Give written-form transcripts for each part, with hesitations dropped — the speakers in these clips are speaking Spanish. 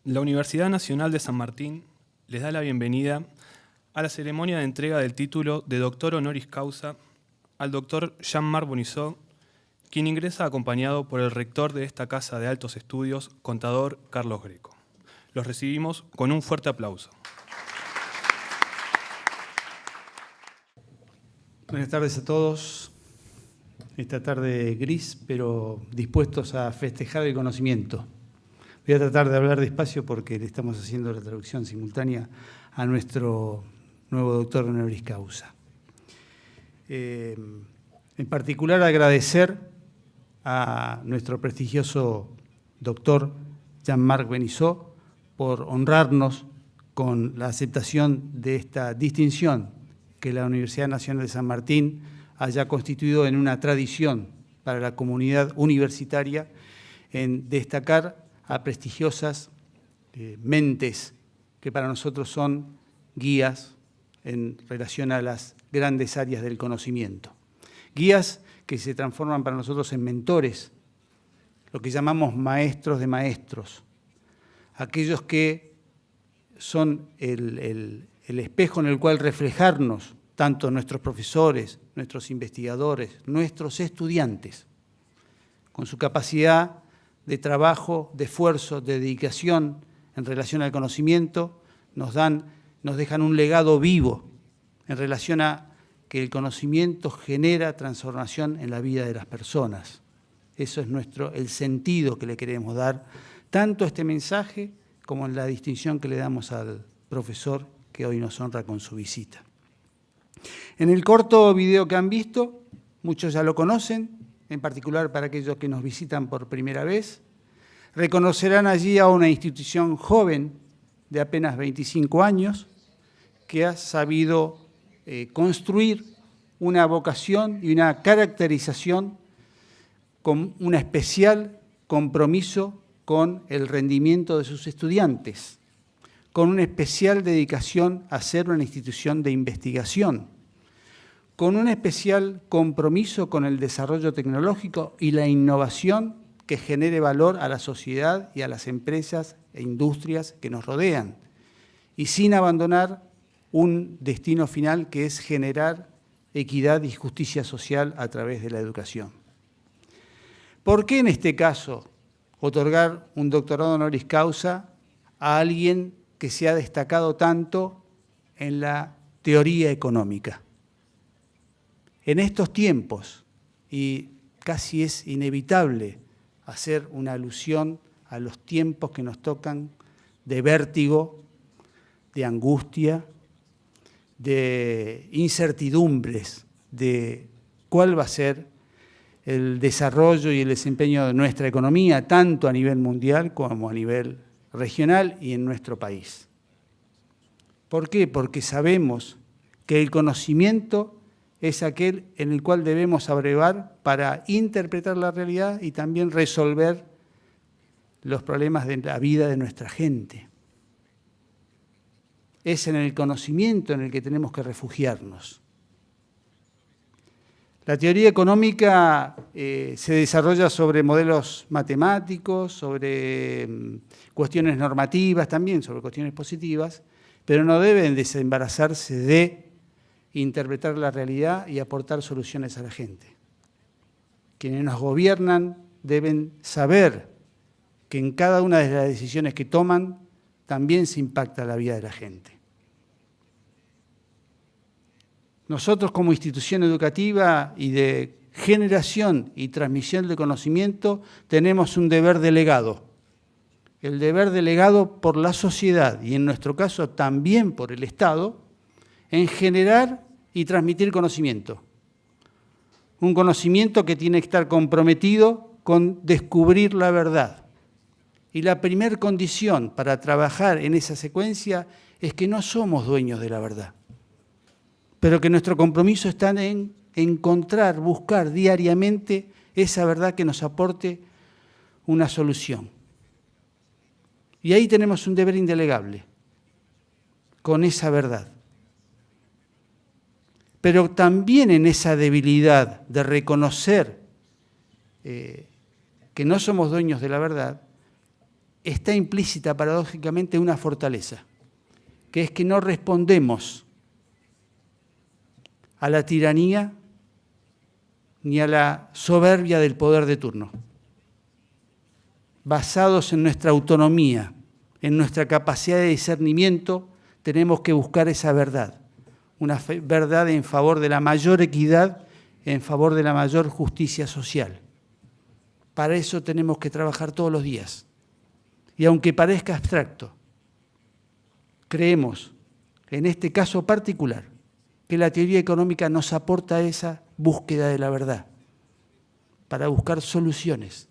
La Universidad Nacional de San Martín les da la bienvenida a la ceremonia de entrega del título de Doctor Honoris Causa al doctor Jean-Marc Bonissot, quien ingresa acompañado por el rector de esta Casa de Altos Estudios, contador Carlos Greco. Los recibimos con un fuerte aplauso. Buenas tardes a todos. Esta tarde gris, pero dispuestos a festejar el conocimiento. Voy a tratar de hablar despacio porque le estamos haciendo la traducción simultánea a nuestro nuevo doctor honoris causa. En particular, agradecer a nuestro prestigioso doctor Jean-Marc Bonissot por honrarnos con la aceptación de esta distinción que la Universidad Nacional de San Martín haya constituido en una tradición para la comunidad universitaria en destacar a prestigiosas mentes que para nosotros son guías en relación a las grandes áreas del conocimiento. Guías que se transforman para nosotros en mentores, lo que llamamos maestros de maestros, aquellos que son el espejo en el cual reflejarnos tanto nuestros profesores, nuestros investigadores, nuestros estudiantes, con su capacidad de trabajo, de esfuerzo, de dedicación en relación al conocimiento, nos dejan un legado vivo en relación a que el conocimiento genera transformación en la vida de las personas. Eso es el sentido que le queremos dar, tanto a este mensaje como en la distinción que le damos al profesor que hoy nos honra con su visita. En el corto video que han visto, muchos ya lo conocen, en particular para aquellos que nos visitan por primera vez, reconocerán allí a una institución joven de apenas 25 años que ha sabido construir una vocación y una caracterización con un especial compromiso con el rendimiento de sus estudiantes, con una especial dedicación a ser una institución de investigación, con un especial compromiso con el desarrollo tecnológico y la innovación que genere valor a la sociedad y a las empresas e industrias que nos rodean, y sin abandonar un destino final que es generar equidad y justicia social a través de la educación. ¿Por qué en este caso otorgar un doctorado honoris causa a alguien que se ha destacado tanto en la teoría económica? En estos tiempos, y casi es inevitable hacer una alusión a los tiempos que nos tocan de vértigo, de angustia, de incertidumbres, de cuál va a ser el desarrollo y el desempeño de nuestra economía, tanto a nivel mundial como a nivel regional y en nuestro país. ¿Por qué? Porque sabemos que el conocimiento es aquel en el cual debemos abrevar para interpretar la realidad y también resolver los problemas de la vida de nuestra gente. Es en el conocimiento en el que tenemos que refugiarnos. La teoría económica se desarrolla sobre modelos matemáticos, sobre cuestiones normativas también, sobre cuestiones positivas, pero no deben desembarazarse de interpretar la realidad y aportar soluciones a la gente. Quienes nos gobiernan deben saber que en cada una de las decisiones que toman también se impacta la vida de la gente. Nosotros como institución educativa y de generación y transmisión de conocimiento tenemos un deber delegado. El deber delegado por la sociedad y en nuestro caso también por el Estado en generar y transmitir conocimiento. Un conocimiento que tiene que estar comprometido con descubrir la verdad. Y la primera condición para trabajar en esa secuencia es que no somos dueños de la verdad, pero que nuestro compromiso está en encontrar, buscar diariamente esa verdad que nos aporte una solución. Y ahí tenemos un deber indelegable con esa verdad. Pero también en esa debilidad de reconocer que no somos dueños de la verdad, está implícita paradójicamente una fortaleza, que es que no respondemos a la tiranía ni a la soberbia del poder de turno. Basados en nuestra autonomía, en nuestra capacidad de discernimiento, tenemos que buscar esa verdad, una verdad en favor de la mayor equidad, en favor de la mayor justicia social. Para eso tenemos que trabajar todos los días. Y aunque parezca abstracto, creemos, en este caso particular, que la teoría económica nos aporta esa búsqueda de la verdad, para buscar soluciones.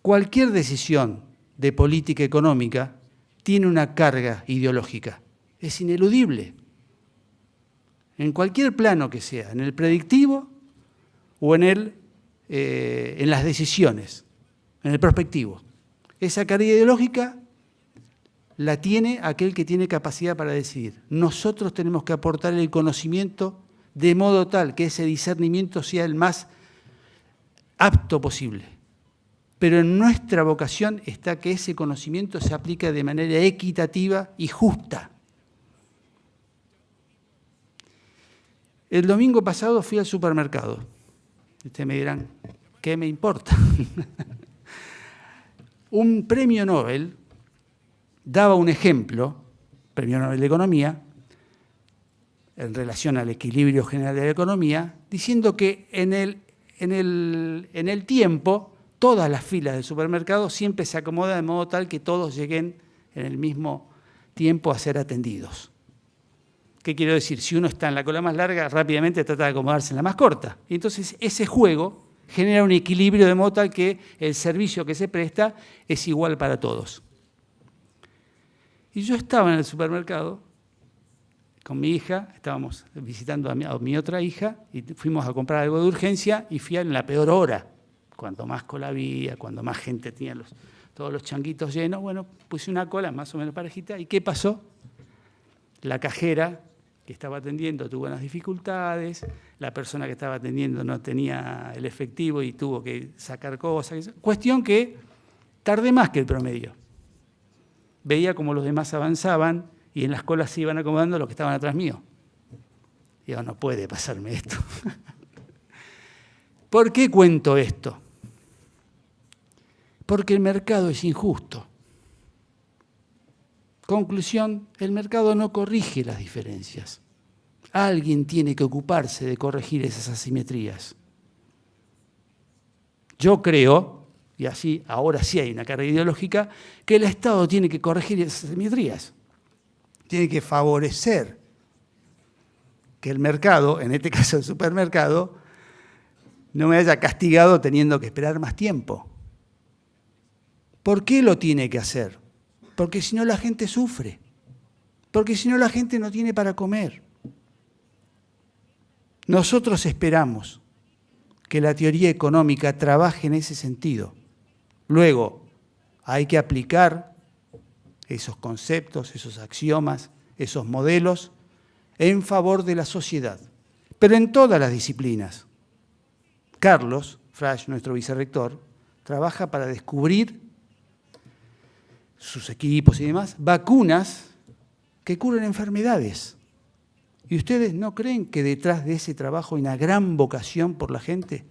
Cualquier decisión de política económica tiene una carga ideológica, es ineludible. En cualquier plano que sea, en el predictivo o en las decisiones, en el prospectivo. Esa carga ideológica la tiene aquel que tiene capacidad para decidir. Nosotros tenemos que aportar el conocimiento de modo tal que ese discernimiento sea el más apto posible. Pero en nuestra vocación está que ese conocimiento se aplique de manera equitativa y justa. El domingo pasado fui al supermercado. Ustedes me dirán, ¿qué me importa? Un premio Nobel daba un ejemplo, premio Nobel de Economía, en relación al equilibrio general de la economía, diciendo que en el tiempo todas las filas del supermercado siempre se acomodan de modo tal que todos lleguen en el mismo tiempo a ser atendidos. ¿Qué quiero decir? Si uno está en la cola más larga, rápidamente trata de acomodarse en la más corta. Y entonces ese juego genera un equilibrio de modo tal que el servicio que se presta es igual para todos. Y yo estaba en el supermercado con mi hija, estábamos visitando a mi otra hija y fuimos a comprar algo de urgencia y fui en la peor hora, cuando más cola había, cuando más gente tenía todos los changuitos llenos. Bueno, puse una cola más o menos parejita. ¿Y qué pasó? La cajera que estaba atendiendo tuvo unas dificultades, la persona que estaba atendiendo no tenía el efectivo y tuvo que sacar cosas. Cuestión que tardé más que el promedio. Veía como los demás avanzaban y en las colas se iban acomodando los que estaban atrás mío. Digo, no puede pasarme esto. ¿Por qué cuento esto? Porque el mercado es injusto. Conclusión, el mercado no corrige las diferencias. Alguien tiene que ocuparse de corregir esas asimetrías. Yo creo, y así ahora sí hay una carga ideológica, que el Estado tiene que corregir esas asimetrías. Tiene que favorecer que el mercado, en este caso el supermercado, no me haya castigado teniendo que esperar más tiempo. ¿Por qué lo tiene que hacer? Porque si no la gente sufre, porque si no la gente no tiene para comer. Nosotros esperamos que la teoría económica trabaje en ese sentido. Luego, hay que aplicar esos conceptos, esos axiomas, esos modelos en favor de la sociedad, pero en todas las disciplinas. Carlos Frasch, nuestro vicerrector, trabaja para descubrir sus equipos y demás, vacunas que curan enfermedades. ¿Y ustedes no creen que detrás de ese trabajo hay una gran vocación por la gente?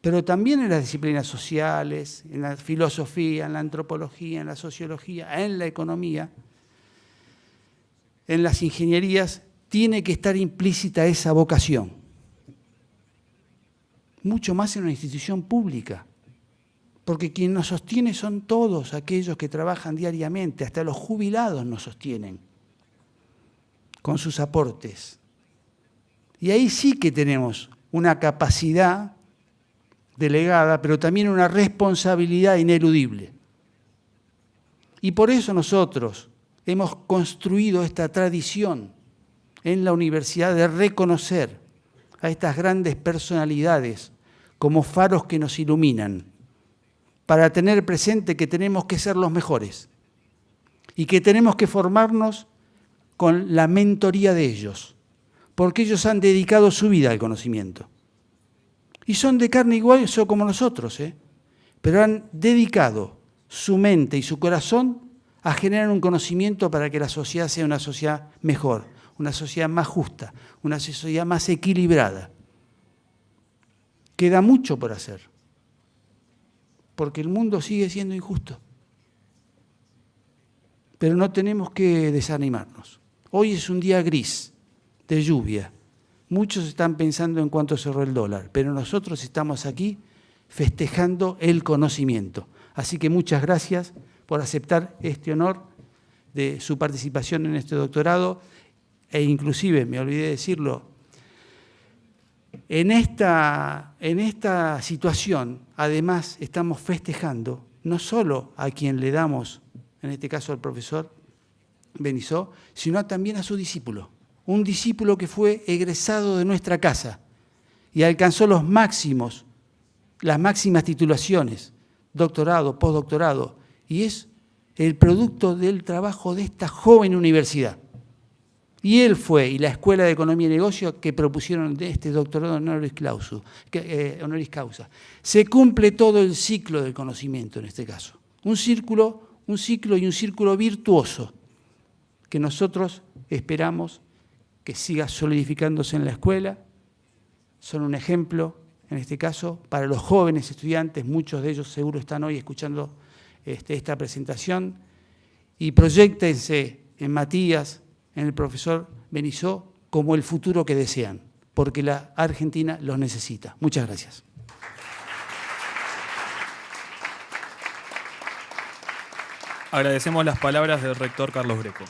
Pero también en las disciplinas sociales, en la filosofía, en la antropología, en la sociología, en la economía, en las ingenierías, tiene que estar implícita esa vocación. Mucho más en una institución pública. Porque quien nos sostiene son todos aquellos que trabajan diariamente, hasta los jubilados nos sostienen con sus aportes. Y ahí sí que tenemos una capacidad delegada, pero también una responsabilidad ineludible. Y por eso nosotros hemos construido esta tradición en la universidad de reconocer a estas grandes personalidades como faros que nos iluminan, para tener presente que tenemos que ser los mejores y que tenemos que formarnos con la mentoría de ellos, porque ellos han dedicado su vida al conocimiento. Y son de carne y hueso como nosotros, pero han dedicado su mente y su corazón a generar un conocimiento para que la sociedad sea una sociedad mejor, una sociedad más justa, una sociedad más equilibrada. Queda mucho por hacer, porque el mundo sigue siendo injusto. Pero no tenemos que desanimarnos. Hoy es un día gris, de lluvia. Muchos están pensando en cuánto cerró el dólar, pero nosotros estamos aquí festejando el conocimiento. Así que muchas gracias por aceptar este honor de su participación en este doctorado e inclusive, me olvidé decirlo, en esta situación, además, estamos festejando no solo a quien le damos, en este caso al profesor Benizó, sino también a su discípulo. Un discípulo que fue egresado de nuestra casa y alcanzó las máximas titulaciones, doctorado, postdoctorado, y es el producto del trabajo de esta joven universidad. Y él fue, y la Escuela de Economía y Negocio, que propusieron este doctorado honoris causa. Se cumple todo el ciclo del conocimiento en este caso. Un ciclo y un círculo virtuoso que nosotros esperamos que siga solidificándose en la escuela. Son un ejemplo, en este caso, para los jóvenes estudiantes, muchos de ellos seguro están hoy escuchando esta presentación, y proyéctense en Matías, en el profesor Benizó, como el futuro que desean, porque la Argentina los necesita. Muchas gracias. Agradecemos las palabras del rector Carlos Greco.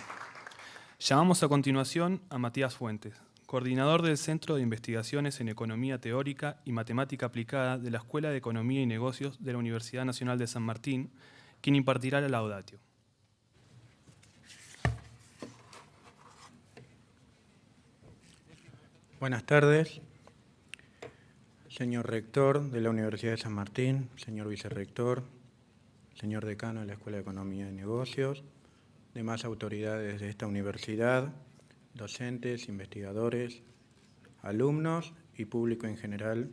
Llamamos a continuación a Matías Fuentes, coordinador del Centro de Investigaciones en Economía Teórica y Matemática Aplicada de la Escuela de Economía y Negocios de la Universidad Nacional de San Martín, quien impartirá la laudatio. Buenas tardes, señor rector de la Universidad de San Martín, señor vicerrector, señor decano de la Escuela de Economía y Negocios, demás autoridades de esta universidad, docentes, investigadores, alumnos y público en general.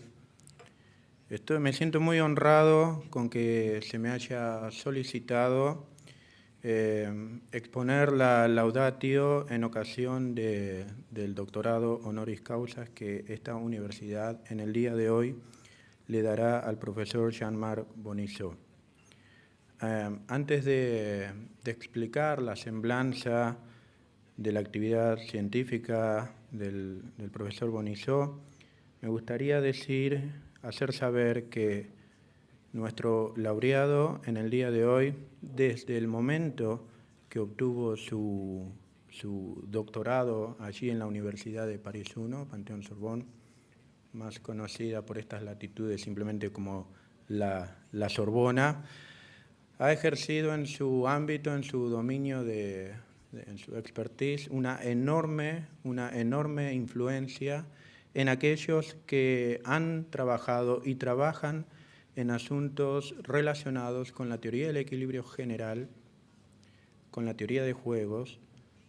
Me siento muy honrado con que se me haya solicitado exponer la laudatio en ocasión del doctorado honoris causa que esta universidad en el día de hoy le dará al profesor Jean-Marc Bonizot. Antes de explicar la semblanza de la actividad científica del profesor Bonizot, me gustaría hacer saber que nuestro laureado en el día de hoy, desde el momento que obtuvo su doctorado allí en la Universidad de París I, Panthéon-Sorbonne, más conocida por estas latitudes simplemente como la Sorbona, ha ejercido en su ámbito, en su dominio, en su expertise, una enorme influencia en aquellos que han trabajado y trabajan en asuntos relacionados con la teoría del equilibrio general, con la teoría de juegos,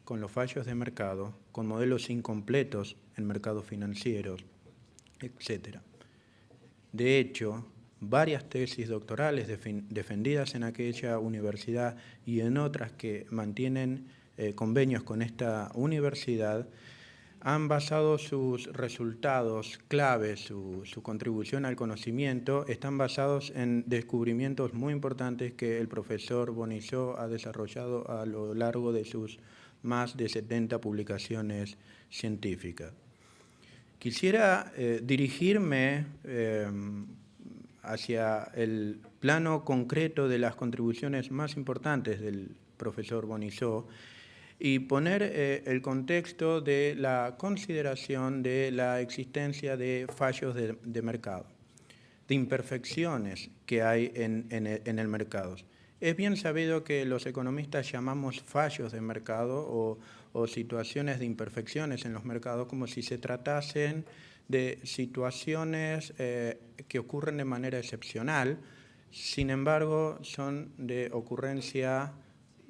con los fallos de mercado, con modelos incompletos en mercados financieros, etc. De hecho, varias tesis doctorales defendidas en aquella universidad y en otras que mantienen convenios con esta universidad, han basado sus resultados claves, su contribución al conocimiento, están basados en descubrimientos muy importantes que el profesor Bonizot ha desarrollado a lo largo de sus más de 70 publicaciones científicas. Quisiera dirigirme hacia el plano concreto de las contribuciones más importantes del profesor Bonizot y poner el contexto de la consideración de la existencia de fallos de mercado, de imperfecciones que hay en el mercado. Es bien sabido que los economistas llamamos fallos de mercado o situaciones de imperfecciones en los mercados como si se tratasen de situaciones que ocurren de manera excepcional, sin embargo son de ocurrencia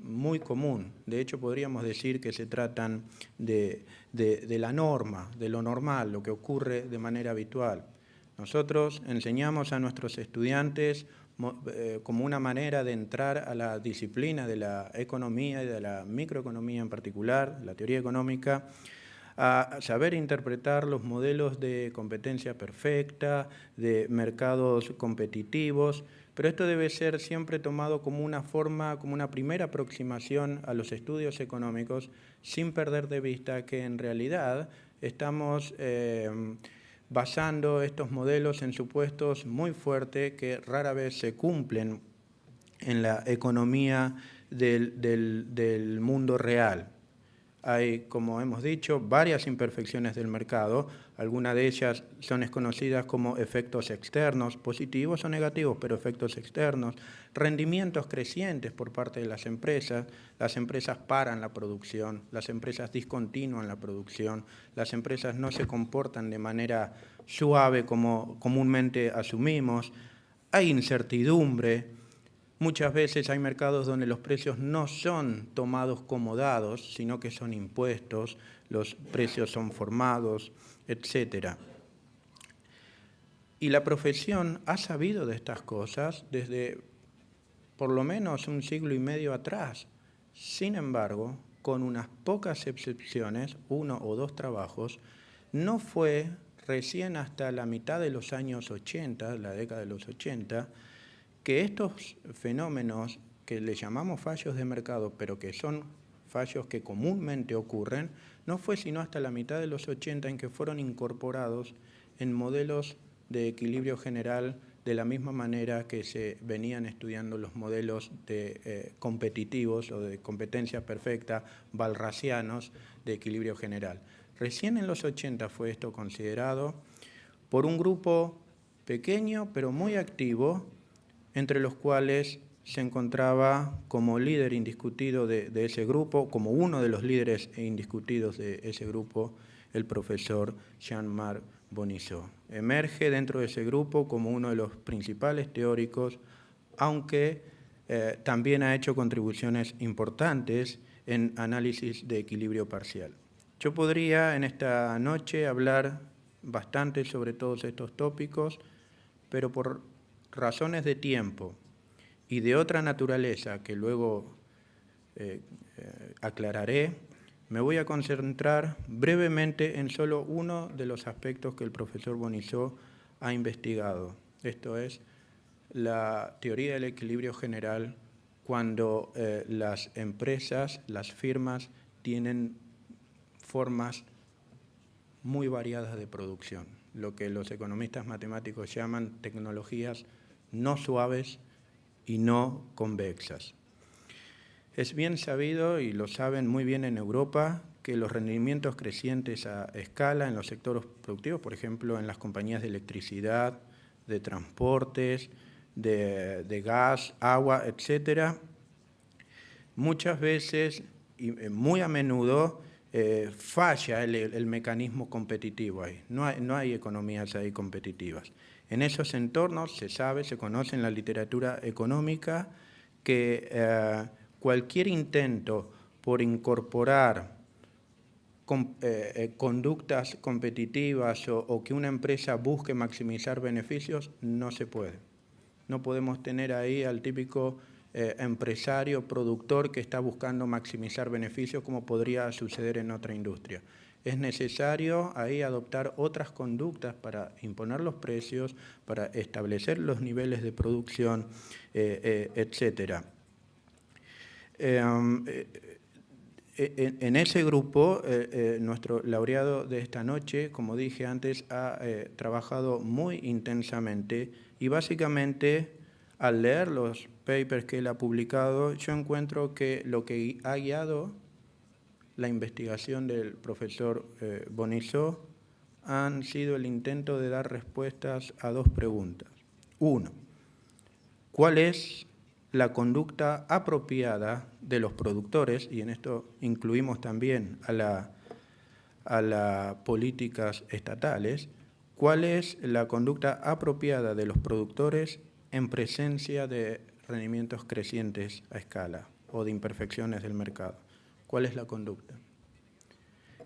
muy común. De hecho, podríamos decir que se tratan de la norma, de lo normal, lo que ocurre de manera habitual. Nosotros enseñamos a nuestros estudiantes como una manera de entrar a la disciplina de la economía y de la microeconomía en particular, la teoría económica, a saber interpretar los modelos de competencia perfecta, de mercados competitivos, pero esto debe ser siempre tomado como una forma, como una primera aproximación a los estudios económicos, sin perder de vista que en realidad estamos basando estos modelos en supuestos muy fuertes que rara vez se cumplen en la economía del mundo real. Hay, como hemos dicho, varias imperfecciones del mercado. Algunas de ellas son conocidas como efectos externos, positivos o negativos, pero efectos externos. Rendimientos crecientes por parte de las empresas paran la producción, las empresas discontinúan la producción, las empresas no se comportan de manera suave como comúnmente asumimos. Hay incertidumbre. Muchas veces hay mercados donde los precios no son tomados como dados, sino que son impuestos, los precios son formados, etc. Y la profesión ha sabido de estas cosas desde por lo menos un siglo y medio atrás. Sin embargo, con unas pocas excepciones, 1 o 2 trabajos, no fue recién hasta la mitad de los años 80, la década de los 80, que estos fenómenos que le llamamos fallos de mercado, pero que son fallos que comúnmente ocurren, no fue sino hasta la mitad de los 80 en que fueron incorporados en modelos de equilibrio general de la misma manera que se venían estudiando los modelos de competitivos o de competencia perfecta, balracianos, de equilibrio general. Recién en los 80 fue esto considerado por un grupo pequeño pero muy activo, entre los cuales se encontraba como líder indiscutido de ese grupo, como uno de los líderes indiscutidos de ese grupo, el profesor Jean-Marc Bonisseau. Emerge dentro de ese grupo como uno de los principales teóricos, aunque también ha hecho contribuciones importantes en análisis de equilibrio parcial. Yo podría en esta noche hablar bastante sobre todos estos tópicos, pero por razones de tiempo y de otra naturaleza que luego aclararé, me voy a concentrar brevemente en solo uno de los aspectos que el profesor Bonisseau ha investigado. Esto es la teoría del equilibrio general cuando las empresas, las firmas, tienen formas muy variadas de producción, lo que los economistas matemáticos llaman tecnologías no suaves y no convexas. Es bien sabido, y lo saben muy bien en Europa, que los rendimientos crecientes a escala en los sectores productivos, por ejemplo, en las compañías de electricidad, de transportes, de gas, agua, etc., muchas veces y muy a menudo falla el mecanismo competitivo ahí. No hay economías ahí competitivas. En esos entornos se sabe, se conoce en la literatura económica que cualquier intento por incorporar conductas competitivas o que una empresa busque maximizar beneficios no se puede. No podemos tener ahí al típico empresario, productor que está buscando maximizar beneficios como podría suceder en otra industria. Es necesario ahí adoptar otras conductas para imponer los precios, para establecer los niveles de producción, etc. En ese grupo, nuestro laureado de esta noche, como dije antes, ha trabajado muy intensamente y básicamente al leer los papers que él ha publicado, yo encuentro que lo que ha guiado la investigación del profesor Bonisseau han sido el intento de dar respuestas a 2 preguntas. 1. ¿Cuál es la conducta apropiada de los productores? Y en esto incluimos también a las políticas estatales. ¿Cuál es la conducta apropiada de los productores en presencia de rendimientos crecientes a escala o de imperfecciones del mercado? ¿Cuál es la conducta?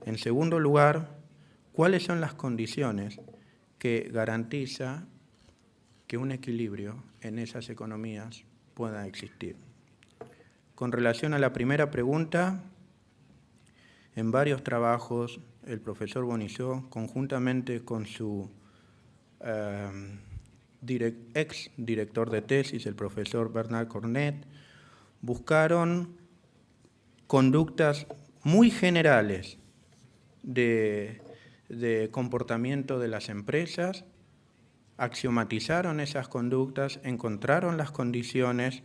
En segundo lugar, ¿cuáles son las condiciones que garantiza que un equilibrio en esas economías pueda existir. Con relación a la primera pregunta, en varios trabajos el profesor Bonizó, conjuntamente con su ex director de tesis, el profesor Bernard Cornet, buscaron conductas muy generales de comportamiento de las empresas, axiomatizaron esas conductas, encontraron las condiciones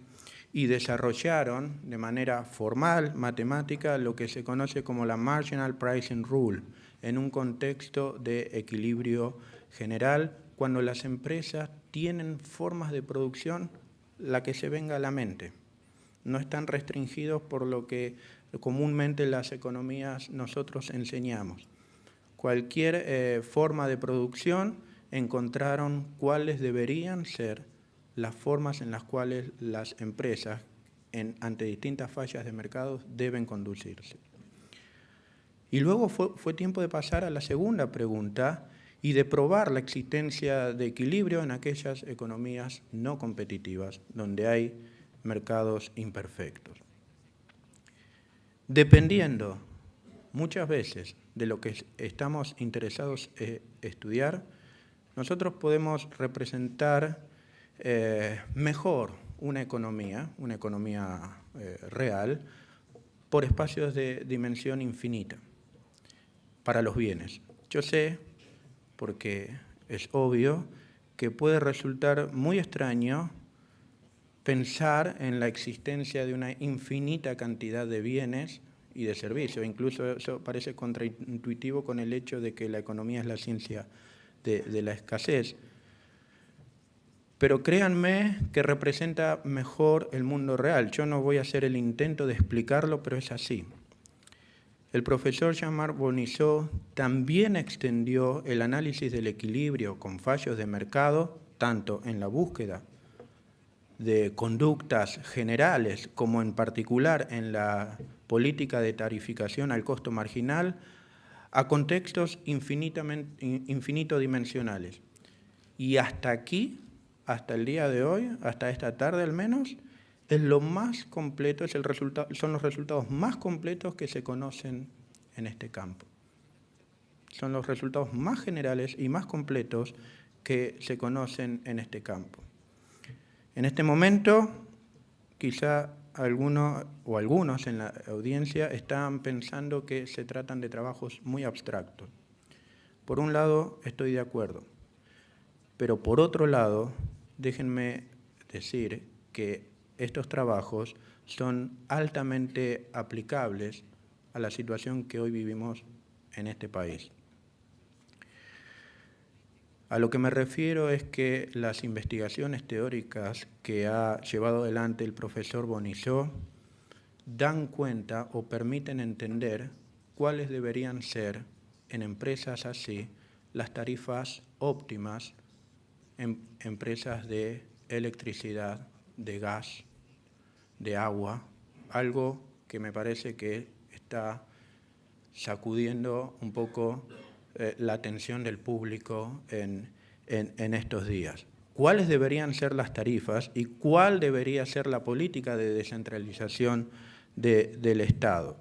y desarrollaron de manera formal, matemática, lo que se conoce como la Marginal Pricing Rule, en un contexto de equilibrio general, cuando las empresas tienen formas de producción la que se venga a la mente. No están restringidos por lo que comúnmente las economías nosotros enseñamos. Cualquier forma de producción encontraron cuáles deberían ser las formas en las cuales las empresas, ante distintas fallas de mercado, deben conducirse. Y luego fue tiempo de pasar a la segunda pregunta y de probar la existencia de equilibrio en aquellas economías no competitivas, donde hay mercados imperfectos. Dependiendo muchas veces de lo que estamos interesados en estudiar, nosotros podemos representar mejor una economía real, por espacios de dimensión infinita para los bienes. Yo sé, porque es obvio, que puede resultar muy extraño pensar en la existencia de una infinita cantidad de bienes y de servicios. Incluso eso parece contraintuitivo con el hecho de que la economía es la ciencia de la escasez. Pero créanme que representa mejor el mundo real. Yo no voy a hacer el intento de explicarlo, pero es así. El profesor Jean-Marc Bonizó también extendió el análisis del equilibrio con fallos de mercado, tanto en la búsqueda de conductas generales como en particular en la política de tarificación al costo marginal, a contextos infinitodimensionales. Y hasta aquí, hasta el día de hoy, hasta esta tarde al menos, es lo más completo, son los resultados más completos que se conocen en este campo. Son los resultados más generales y más completos que se conocen en este campo. En este momento, quizá algunos en la audiencia están pensando que se tratan de trabajos muy abstractos. Por un lado, estoy de acuerdo, pero por otro lado, déjenme decir que estos trabajos son altamente aplicables a la situación que hoy vivimos en este país. A lo que me refiero es que las investigaciones teóricas que ha llevado adelante el profesor Bonizó dan cuenta o permiten entender cuáles deberían ser, en empresas así, las tarifas óptimas en empresas de electricidad, de gas, de agua, algo que me parece que está sacudiendo un poco la atención del público en estos días. ¿Cuáles deberían ser las tarifas y cuál debería ser la política de descentralización del Estado?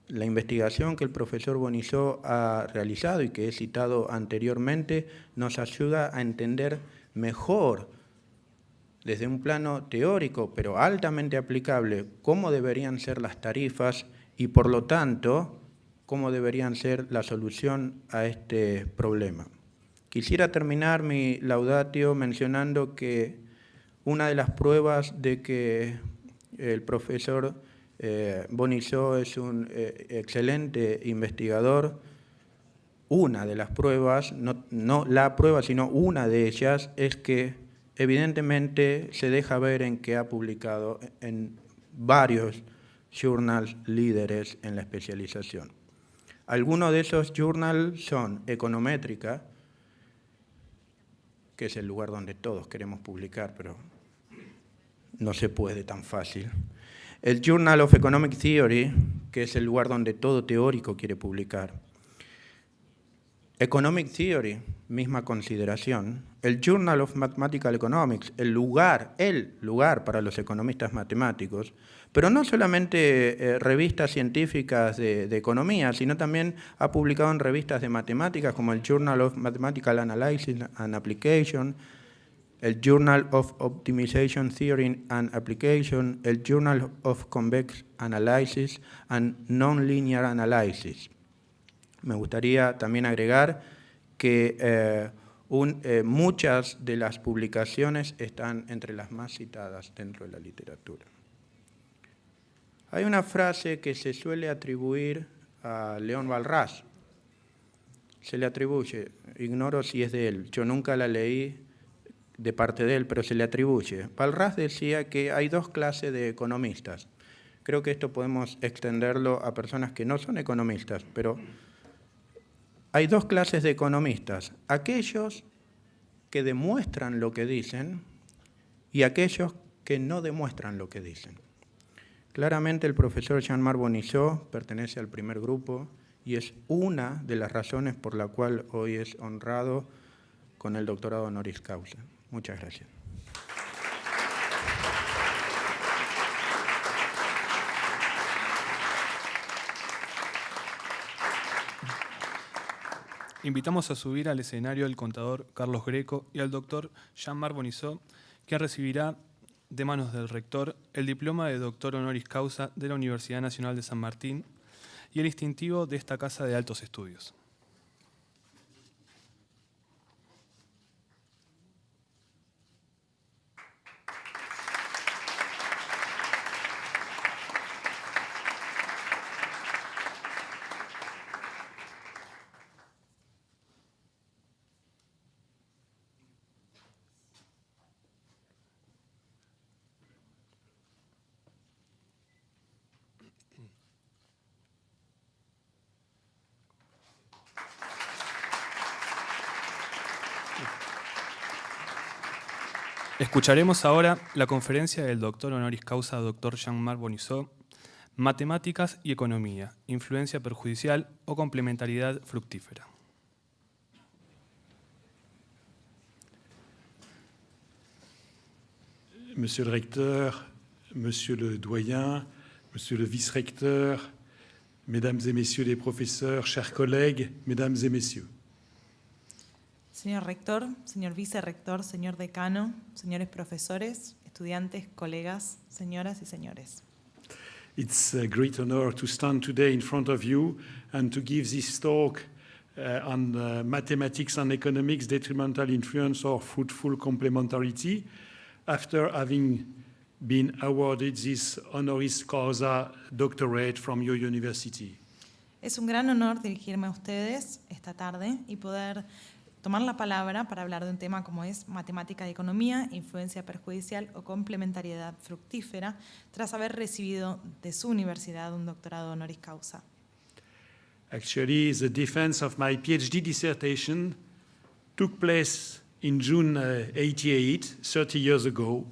La investigación que el profesor Bonizó ha realizado y que he citado anteriormente nos ayuda a entender mejor, desde un plano teórico, pero altamente aplicable, cómo deberían ser las tarifas y, por lo tanto, cómo deberían ser la solución a este problema. Quisiera terminar mi laudatio mencionando que una de las pruebas de que el profesor Bonizó es un excelente investigador, una de las pruebas, no la prueba, sino una de ellas, es que evidentemente se deja ver en que ha publicado en varios journals líderes en la especialización. Algunos de esos journals son Econométrica, que es el lugar donde todos queremos publicar, pero no se puede tan fácil. El Journal of Economic Theory, que es el lugar donde todo teórico quiere publicar. Economic Theory, misma consideración, el Journal of Mathematical Economics, el lugar para los economistas matemáticos, pero no solamente revistas científicas de economía, sino también ha publicado en revistas de matemáticas como el Journal of Mathematical Analysis and Application, el Journal of Optimization Theory and Application, el Journal of Convex Analysis and Nonlinear Analysis. Me gustaría también agregar que muchas de las publicaciones están entre las más citadas dentro de la literatura. Hay una frase que se suele atribuir a León Walras. Se le atribuye, ignoro si es de él, yo nunca la leí de parte de él, pero se le atribuye. Walras decía que hay dos clases de economistas. Creo que esto podemos extenderlo a personas que no son economistas, pero hay dos clases de economistas, aquellos que demuestran lo que dicen y aquellos que no demuestran lo que dicen. Claramente el profesor Jean-Marc Bonisseau pertenece al primer grupo y es una de las razones por la cual hoy es honrado con el doctorado honoris causa. Muchas gracias. Invitamos a subir al escenario al contador Carlos Greco y al doctor Jean-Marc Bonisseau, quien recibirá de manos del rector el diploma de doctor honoris causa de la Universidad Nacional de San Martín y el distintivo de esta Casa de Altos Estudios. Escucharemos ahora la conferencia del doctor honoris causa Dr. Jean-Marc Bonisseau, Matemáticas y Economía, influencia perjudicial o complementariedad fructífera. Monsieur le recteur, monsieur le doyen, monsieur le vice-recteur, mesdames et messieurs les professeurs, chers collègues, mesdames et messieurs. Señor rector, señor vicerrector, señor decano, señores profesores, estudiantes, colegas, señoras y señores. It's a great honor to stand today in front of you and to give this talk on mathematics and economics, detrimental influence or fruitful complementarity, after having been awarded this honoris causa doctorate from your university. Es un gran honor dirigirme a ustedes esta tarde y poder tomar la palabra para hablar de un tema como es matemática de economía, influencia perjudicial o complementariedad fructífera, tras haber recibido de su universidad un doctorado honoris causa. Actually, the defense of my PhD dissertation took place in June 88, 30 years ago,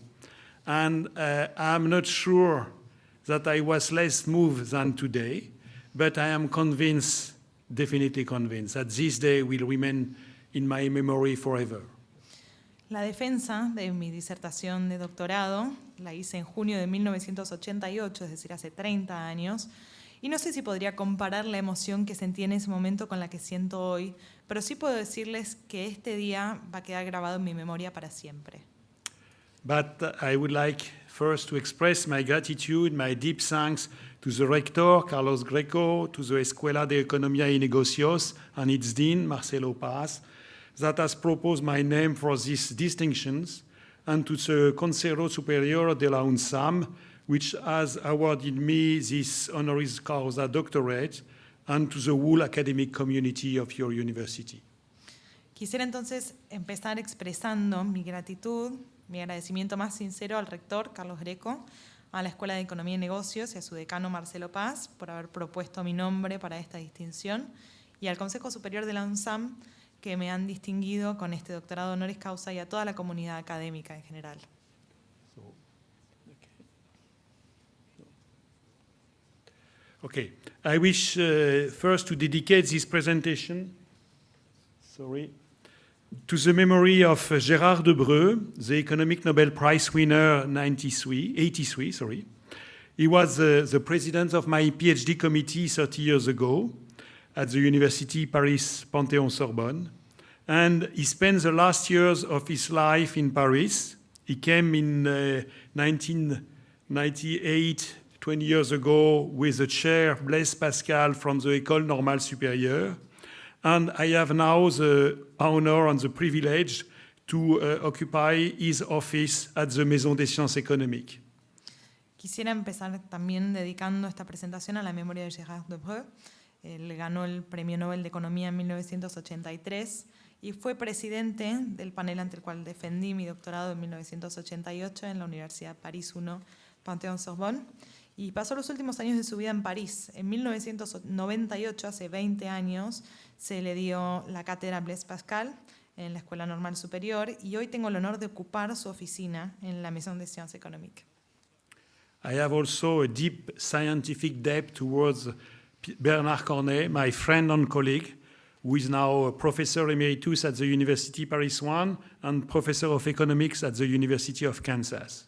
and I'm not sure that I was less moved than today, but I am convinced, definitely convinced, that this day will remain in my memory forever. La defensa de mi disertación de doctorado la hice en junio de 1988, es decir, hace 30 años, y no sé si podría comparar la emoción que sentí en ese momento con la que siento hoy, pero sí puedo decirles que este día va a quedar grabado en mi memoria para siempre. But I would like first to express my gratitude, my deep thanks to the rector, Carlos Greco, to the Escuela de Economía y Negocios and its dean, Marcelo Paz, that has proposed my name for these distinctions, and to the Consejo Superior de la UNSAM, which has awarded me this honoris causa doctorate, and to the whole academic community of your university. Quisiera entonces empezar expresando mi gratitud, mi agradecimiento más sincero al rector Carlos Greco, a la Escuela de Economía y Negocios y a su decano Marcelo Paz por haber propuesto mi nombre para esta distinción, y al Consejo Superior de la UNSAM, que me han distinguido con este doctorado honoris causa, y a toda la comunidad académica en general. Okay, I wish first to dedicate this presentation, To the memory of Gérard Debreu, the Economic Nobel Prize winner 83. He was the president of my PhD committee 30 years ago at the University Paris Panthéon-Sorbonne. And he spent the last years of his life in Paris. He came in 1998, 20 years ago, with the chair Blaise Pascal from the École Normale Supérieure. And I have now the honor and the privilege to occupy his office at the Maison des Sciences Économiques. Quisiera empezar también dedicando esta presentación a la memoria de Gérard Debreu. Él ganó el Premio Nobel de Economía en 1983 y fue presidente del panel ante el cual defendí mi doctorado en 1988 en la Universidad París I, Panthéon-Sorbonne, y pasó los últimos años de su vida en París. En 1998, hace 20 años, se le dio la cátedra Blaise Pascal en la Escuela Normal Superior y hoy tengo el honor de ocupar su oficina en la Maison des Sciences Économiques. I have also a deep scientific debt towards Bernard Cornet, my friend and colleague, who is now a professor emeritus at the University Paris I and professor of economics at the University of Kansas.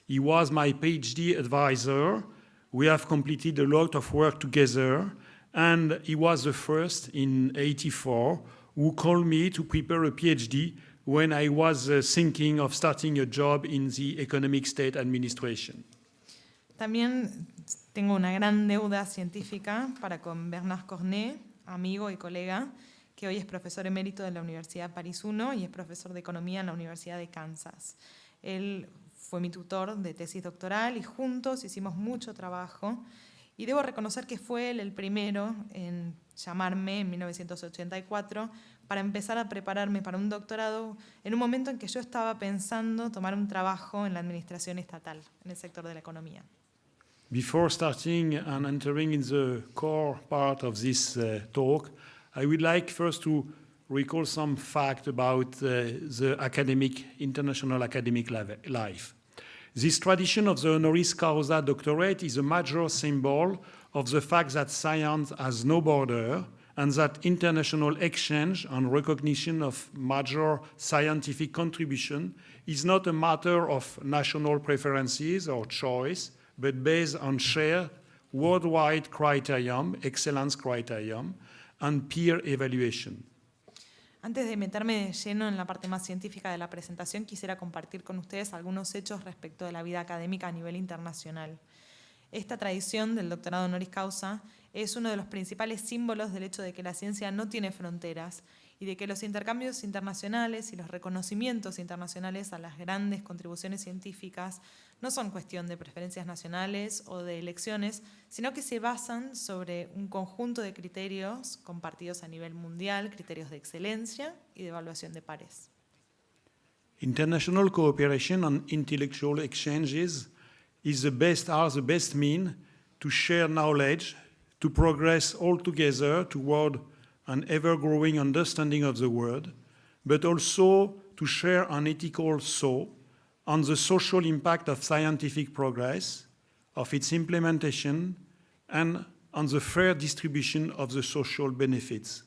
He was my PhD advisor. We have completed a lot of work together, and he was the first in '84 who called me to prepare a PhD when I was thinking of starting a job in the economic state administration. También tengo una gran deuda científica para con Bernard Cornet, amigo y colega, que hoy es profesor emérito de la Universidad París I y es profesor de economía en la Universidad de Kansas. Él fue mi tutor de tesis doctoral y juntos hicimos mucho trabajo. Y debo reconocer que fue él el primero en llamarme en 1984 para empezar a prepararme para un doctorado en un momento en que yo estaba pensando tomar un trabajo en la administración estatal, en el sector de la economía. Before starting and entering in the core part of this talk, I would like first to recall some fact about the international academic life. This tradition of the honoris causa doctorate is a major symbol of the fact that science has no border and that international exchange and recognition of major scientific contribution is not a matter of national preferences or choice, but based on shared worldwide criterion, excellence criterion, and peer evaluation. Antes de meterme de lleno en la parte más científica de la presentación, quisiera compartir con ustedes algunos hechos respecto de la vida académica a nivel internacional. Esta tradición del doctorado honoris causa es uno de los principales símbolos del hecho de que la ciencia no tiene fronteras y de que los intercambios internacionales y los reconocimientos internacionales a las grandes contribuciones científicas no son cuestión de preferencias nacionales o de elecciones, sino que se basan sobre un conjunto de criterios compartidos a nivel mundial, criterios de excelencia y de evaluación de pares. International cooperation and intellectual exchanges are the best mean to share knowledge, to progress all together toward an ever-growing understanding of the world, but also to share an ethical thought on the social impact of scientific progress, of its implementation, and on the fair distribution of the social benefits.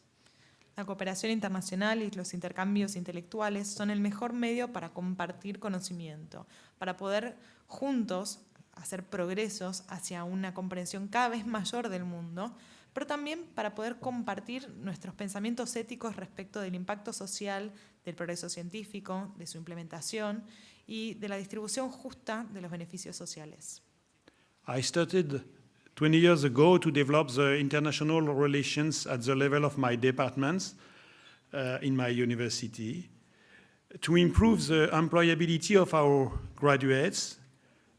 La cooperación internacional y los intercambios intelectuales son el mejor medio para compartir conocimiento, para poder juntos hacer progresos hacia una comprensión cada vez mayor del mundo, pero también para poder compartir nuestros pensamientos éticos respecto del impacto social, del progreso científico, de su implementación y de la distribución justa de los beneficios sociales. I started 20 years ago to develop the international relations at the level of my departments in my university to improve the employability of our graduates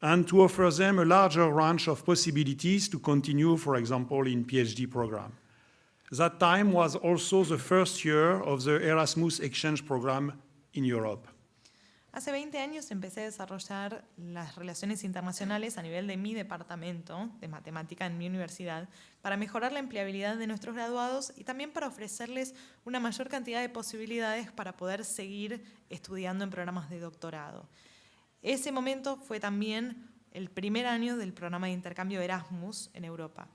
and to offer them a larger range of possibilities to continue, for example, in PhD program. That time was also the first year of the Erasmus exchange program in Europe. Hace 20 años empecé a desarrollar las relaciones internacionales a nivel de mi departamento de matemática en mi universidad para mejorar la empleabilidad de nuestros graduados y también para ofrecerles una mayor cantidad de posibilidades para poder seguir estudiando en programas de doctorado. Ese momento fue también el primer año del programa de intercambio Erasmus en Europa.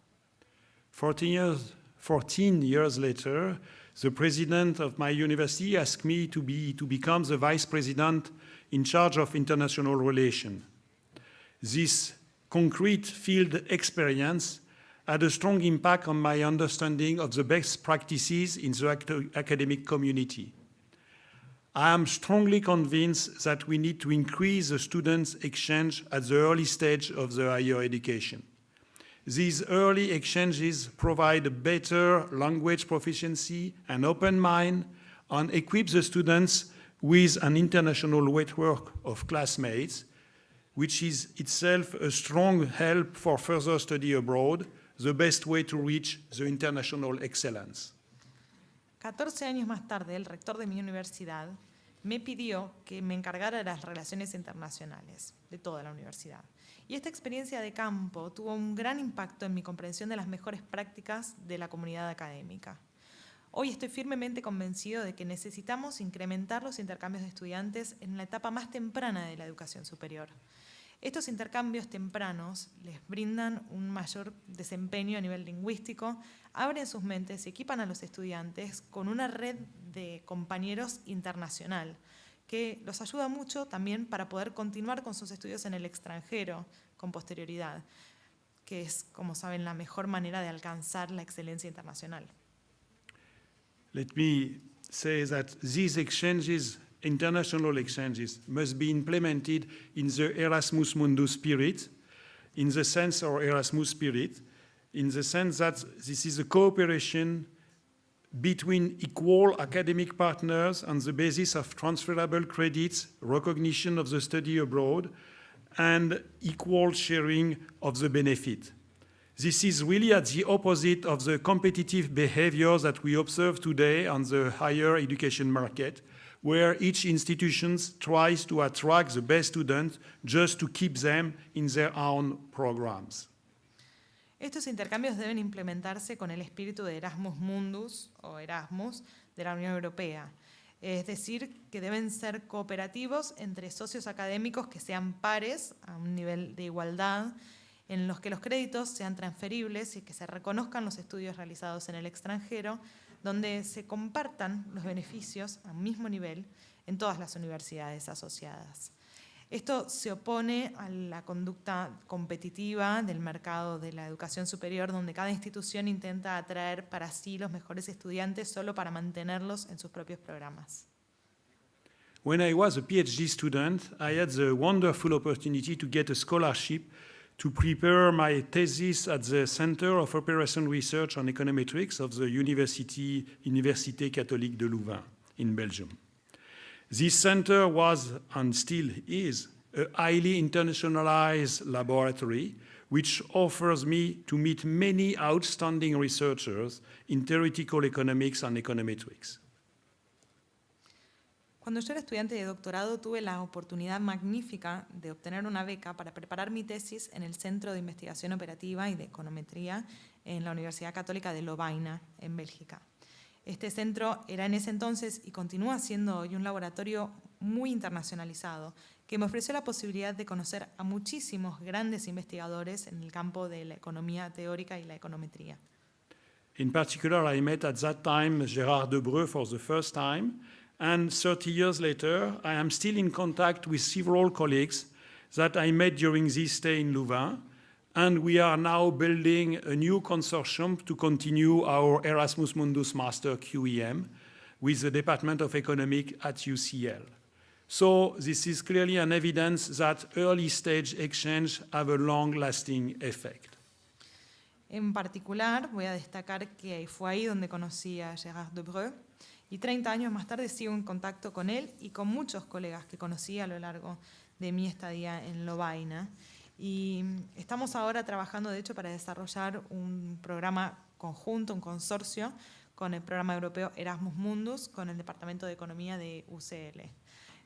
14 years later, the president of my university asked me to become the vice president in charge of international relations. This concrete field experience had a strong impact on my understanding of the best practices in the academic community. I am strongly convinced that we need to increase the students' exchange at the early stage of the higher education. These early exchanges provide a better language proficiency and open mind and equip the students with an international network of classmates, which is itself a strong help for further study abroad, the best way to reach the international excellence. 14 años más tarde, el rector de mi universidad me pidió que me encargara de las relaciones internacionales de toda la universidad. Y esta experiencia de campo tuvo un gran impacto en mi comprensión de las mejores prácticas de la comunidad académica. Hoy estoy firmemente convencido de que necesitamos incrementar los intercambios de estudiantes en la etapa más temprana de la educación superior. Estos intercambios tempranos les brindan un mayor desempeño a nivel lingüístico, abren sus mentes y equipan a los estudiantes con una red de compañeros internacional que los ayuda mucho también para poder continuar con sus estudios en el extranjero con posterioridad, que es, como saben, la mejor manera de alcanzar la excelencia internacional. Let me say that these exchanges, international exchanges, must be implemented in the Erasmus Mundus spirit, in the sense that this is a cooperation between equal academic partners on the basis of transferable credits, recognition of the study abroad, and equal sharing of the benefit. This is really at the opposite of the competitive behavior that we observe today on the higher education market, where each institution tries to attract the best students just to keep them in their own programs. Estos intercambios deben implementarse con el espíritu de Erasmus Mundus o Erasmus de la Unión Europea. Es decir, que deben ser cooperativos entre socios académicos que sean pares a un nivel de igualdad, en los que los créditos sean transferibles y que se reconozcan los estudios realizados en el extranjero, donde se compartan los beneficios a un mismo nivel en todas las universidades asociadas. Esto se opone a la conducta competitiva del mercado de la educación superior, donde cada institución intenta atraer para sí los mejores estudiantes solo para mantenerlos en sus propios programas. When I was a PhD student, I had the wonderful opportunity to get a scholarship to prepare my thesis at the Center of Operation Research on Econometrics of the Université Catholique de Louvain in Belgium. This center was, and still is, a highly internationalized laboratory which offers me to meet many outstanding researchers in theoretical economics and econometrics. Cuando yo era estudiante de doctorado, tuve la oportunidad magnífica de obtener una beca para preparar mi tesis en el Centro de Investigación Operativa y de Econometría en la Universidad Católica de Lovaina, en Bélgica. Este centro era en ese entonces y continúa siendo hoy un laboratorio muy internacionalizado que me ofreció la posibilidad de conocer a muchísimos grandes investigadores en el campo de la economía teórica y la econometría. In particular, I met at that time Gérard Debreu for the first time, and 30 years later, I am still in contact with several colleagues that I met during this stay in Louvain, and we are now building a new consortium to continue our Erasmus Mundus Master QEM with the Department of Economics at UCL. So this is clearly an evidence that early stage exchange have a long-lasting effect. En particular, voy a destacar que fue ahí donde conocí a Gérard Debreu, y 30 años más tarde sigo en contacto con él y con muchos colegas que conocí a lo largo de mi estadía en Lovaina. Y estamos ahora trabajando, de hecho, para desarrollar un programa conjunto, un consorcio, con el programa europeo Erasmus Mundus, con el Departamento de Economía de UCL.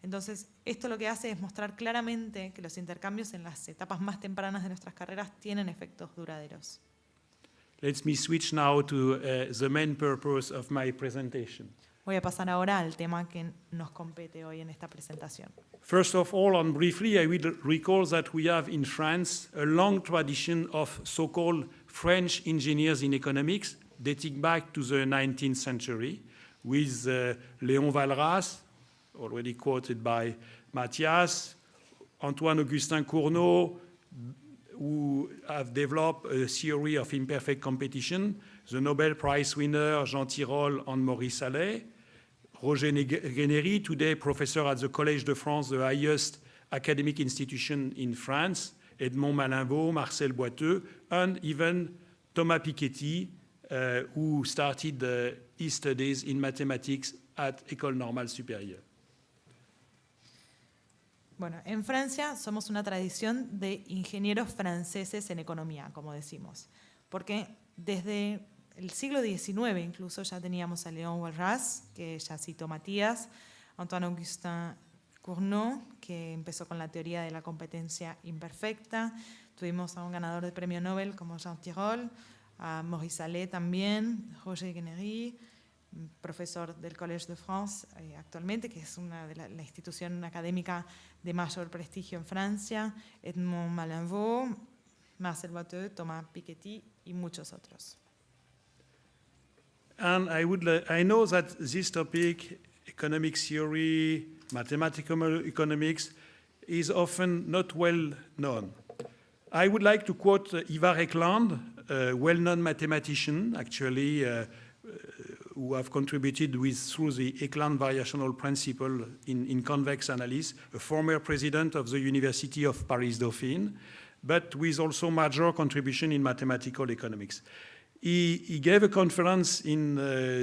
Entonces, esto lo que hace es mostrar claramente que los intercambios en las etapas más tempranas de nuestras carreras tienen efectos duraderos. Let me switch now to the main purpose of my presentation. Voy a pasar ahora al tema que nos compete hoy en esta presentación. First of all, and briefly, I will recall that we have in France a long tradition of so-called French engineers in economics dating back to the 19th century, with Léon Walras, already quoted by Matthias, Antoine-Augustin Cournot, who have developed a theory of imperfect competition, the Nobel Prize winner Jean Tirole and Maurice Allais, Roger Guénéry, today professor at the Collège de France, the highest academic institution in France, Edmond Malinvaud, Marcel Boiteux, and even Thomas Piketty, who started his studies in mathematics at École Normale Supérieure. Bueno, en Francia somos una tradición de ingenieros franceses en economía, como decimos, porque desde el siglo XIX incluso ya teníamos a Léon Walras, que ya citó Matías, Antoine-Augustin Cournot, que empezó con la teoría de la competencia imperfecta, tuvimos a un ganador de premio Nobel como Jean Tirole, a Maurice Allais también, Roger Guénéry, profesor del Collège de France actualmente, que es una de la institución académica de mayor prestigio en Francia, Edmond Malinvaud, Marcel Boiteux, Thomas Piketty y muchos otros. And I know that this topic, economic theory, mathematical economics, is often not well known. I would like to quote Ivar Ekland, a well-known mathematician, actually, who have contributed through the Ekland variational principle in convex analysis, a former president of the University of Paris-Dauphine, but with also major contribution in mathematical economics. He gave a conference in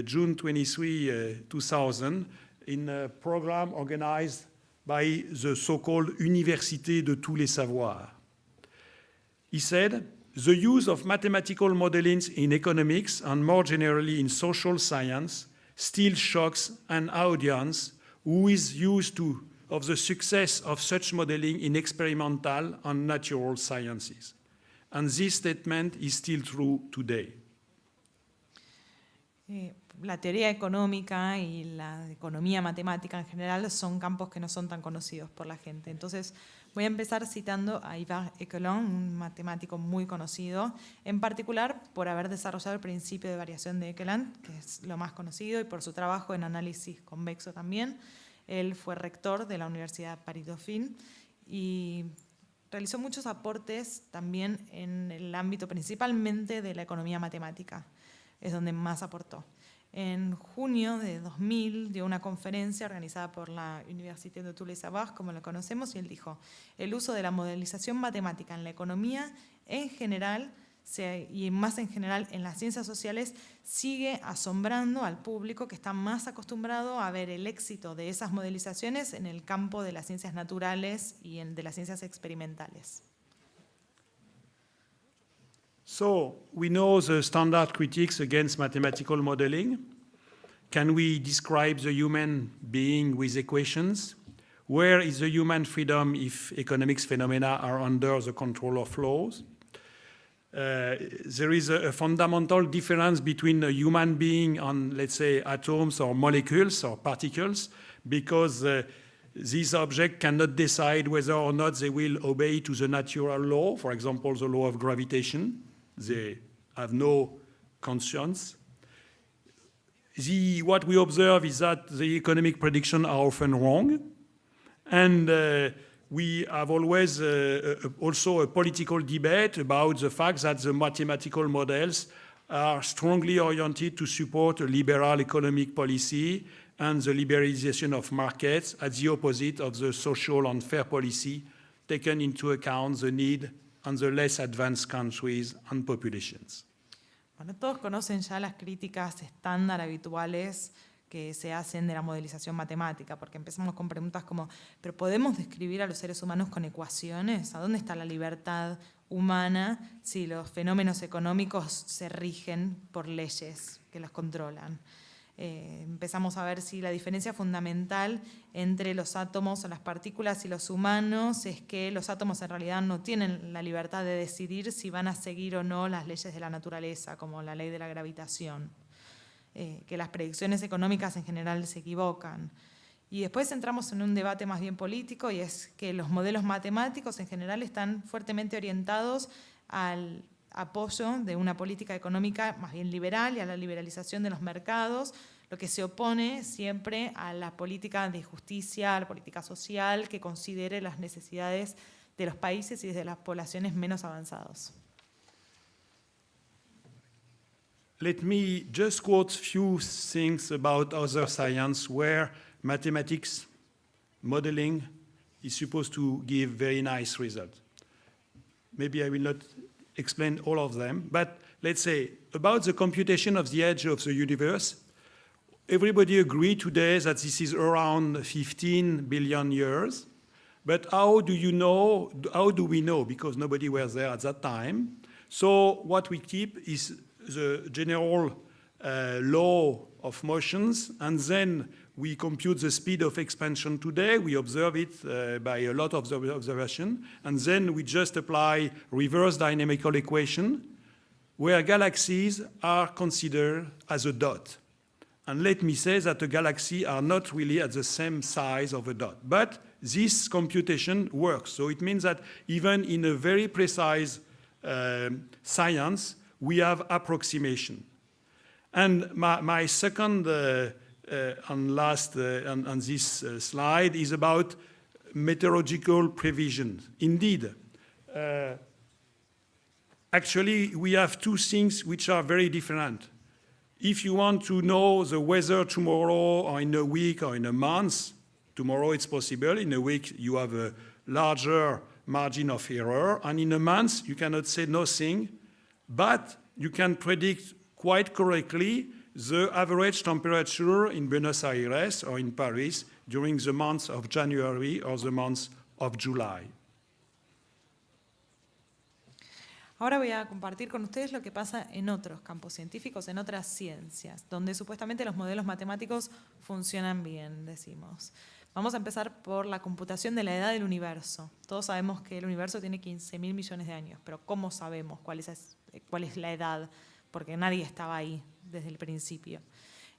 June 23, 2000, in a program organized by the so-called Université de tous les savoirs. He said, the use of mathematical modeling in economics and more generally in social science still shocks an audience who is used of the success of such modeling in experimental and natural sciences. And this statement is still true today. La teoría económica y la economía matemática en general son campos que no son tan conocidos por la gente. Entonces, voy a empezar citando a Ivar Ekland, un matemático muy conocido, en particular por haber desarrollado el principio de variación de Ekland, que es lo más conocido, y por su trabajo en análisis convexo también. Él fue rector de la Universidad Paris-Dauphine y realizó muchos aportes también en el ámbito principalmente de la economía matemática. Es donde más aportó. En junio de 2000 dio una conferencia organizada por la Université de tous les savoirs, como lo conocemos, y él dijo, el uso de la modelización matemática en la economía en general, y más en general en las ciencias sociales, sigue asombrando al público que está más acostumbrado a ver el éxito de esas modelizaciones en el campo de las ciencias naturales y de las ciencias experimentales. So, we know the standard critiques against mathematical modeling. Can we describe the human being with equations? Where is the human freedom if economics phenomena are under the control of laws? There is a fundamental difference between a human being and, let's say, atoms or molecules or particles, because these objects cannot decide whether or not they will obey to the natural law, for example, the law of gravitation. They have no conscience. What we observe is that the economic predictions are often wrong. And we have always also a political debate about the fact that the mathematical models are strongly oriented to support a liberal economic policy and the liberalization of markets at the opposite of the social and fair policy taken into account the need and the less advanced countries and populations. Bueno, todos conocen ya las críticas estándar habituales que se hacen de la modelización matemática, porque empezamos con preguntas como, ¿pero podemos describir a los seres humanos con ecuaciones? ¿A dónde está la libertad humana si los fenómenos económicos se rigen por leyes que los controlan? Empezamos a ver si la diferencia fundamental entre los átomos o las partículas y los humanos es que los átomos en realidad no tienen la libertad de decidir si van a seguir o no las leyes de la naturaleza, como la ley de la gravitación, que las predicciones económicas en general se equivocan. Y después entramos en un debate más bien político, y es que los modelos matemáticos en general están fuertemente orientados al apoyo de una política económica más bien liberal y a la liberalización de los mercados, lo que se opone siempre a la política de justicia, a la política social que considere las necesidades de los países y de las poblaciones menos avanzados. Let me just quote a few things about other science where mathematics, modeling is supposed to give very nice results. Maybe I will not explain all of them, but let's say about the computation of the edge of the universe, everybody agrees today that this is around 15 billion years. But how do we know? Because nobody was there at that time. So what we keep is the general law of motions, and then we compute the speed of expansion today. We observe it by a lot of observation, and then we just apply reverse dynamical equation, where galaxies are considered as a dot. And let me say that the galaxies are not really at the same size of a dot, but this computation works. So it means that even in a very precise science, we have approximation. And my second and last on this slide is about meteorological prevision. Indeed, actually, we have two things which are very different. If you want to know the weather tomorrow or in a week or in a month, tomorrow it's possible. In a week, you have a larger margin of error. And in a month, you cannot say nothing, but you can predict quite correctly the average temperature in Buenos Aires or in Paris during the months of January or the months of July. Ahora voy a compartir con ustedes lo que pasa en otros campos científicos, en otras ciencias, donde supuestamente los modelos matemáticos funcionan bien, decimos. Vamos a empezar por la computación de la edad del universo. Todos sabemos que el universo tiene 15.000 millones de años, pero ¿cómo sabemos cuál es la edad? Porque nadie estaba ahí desde el principio.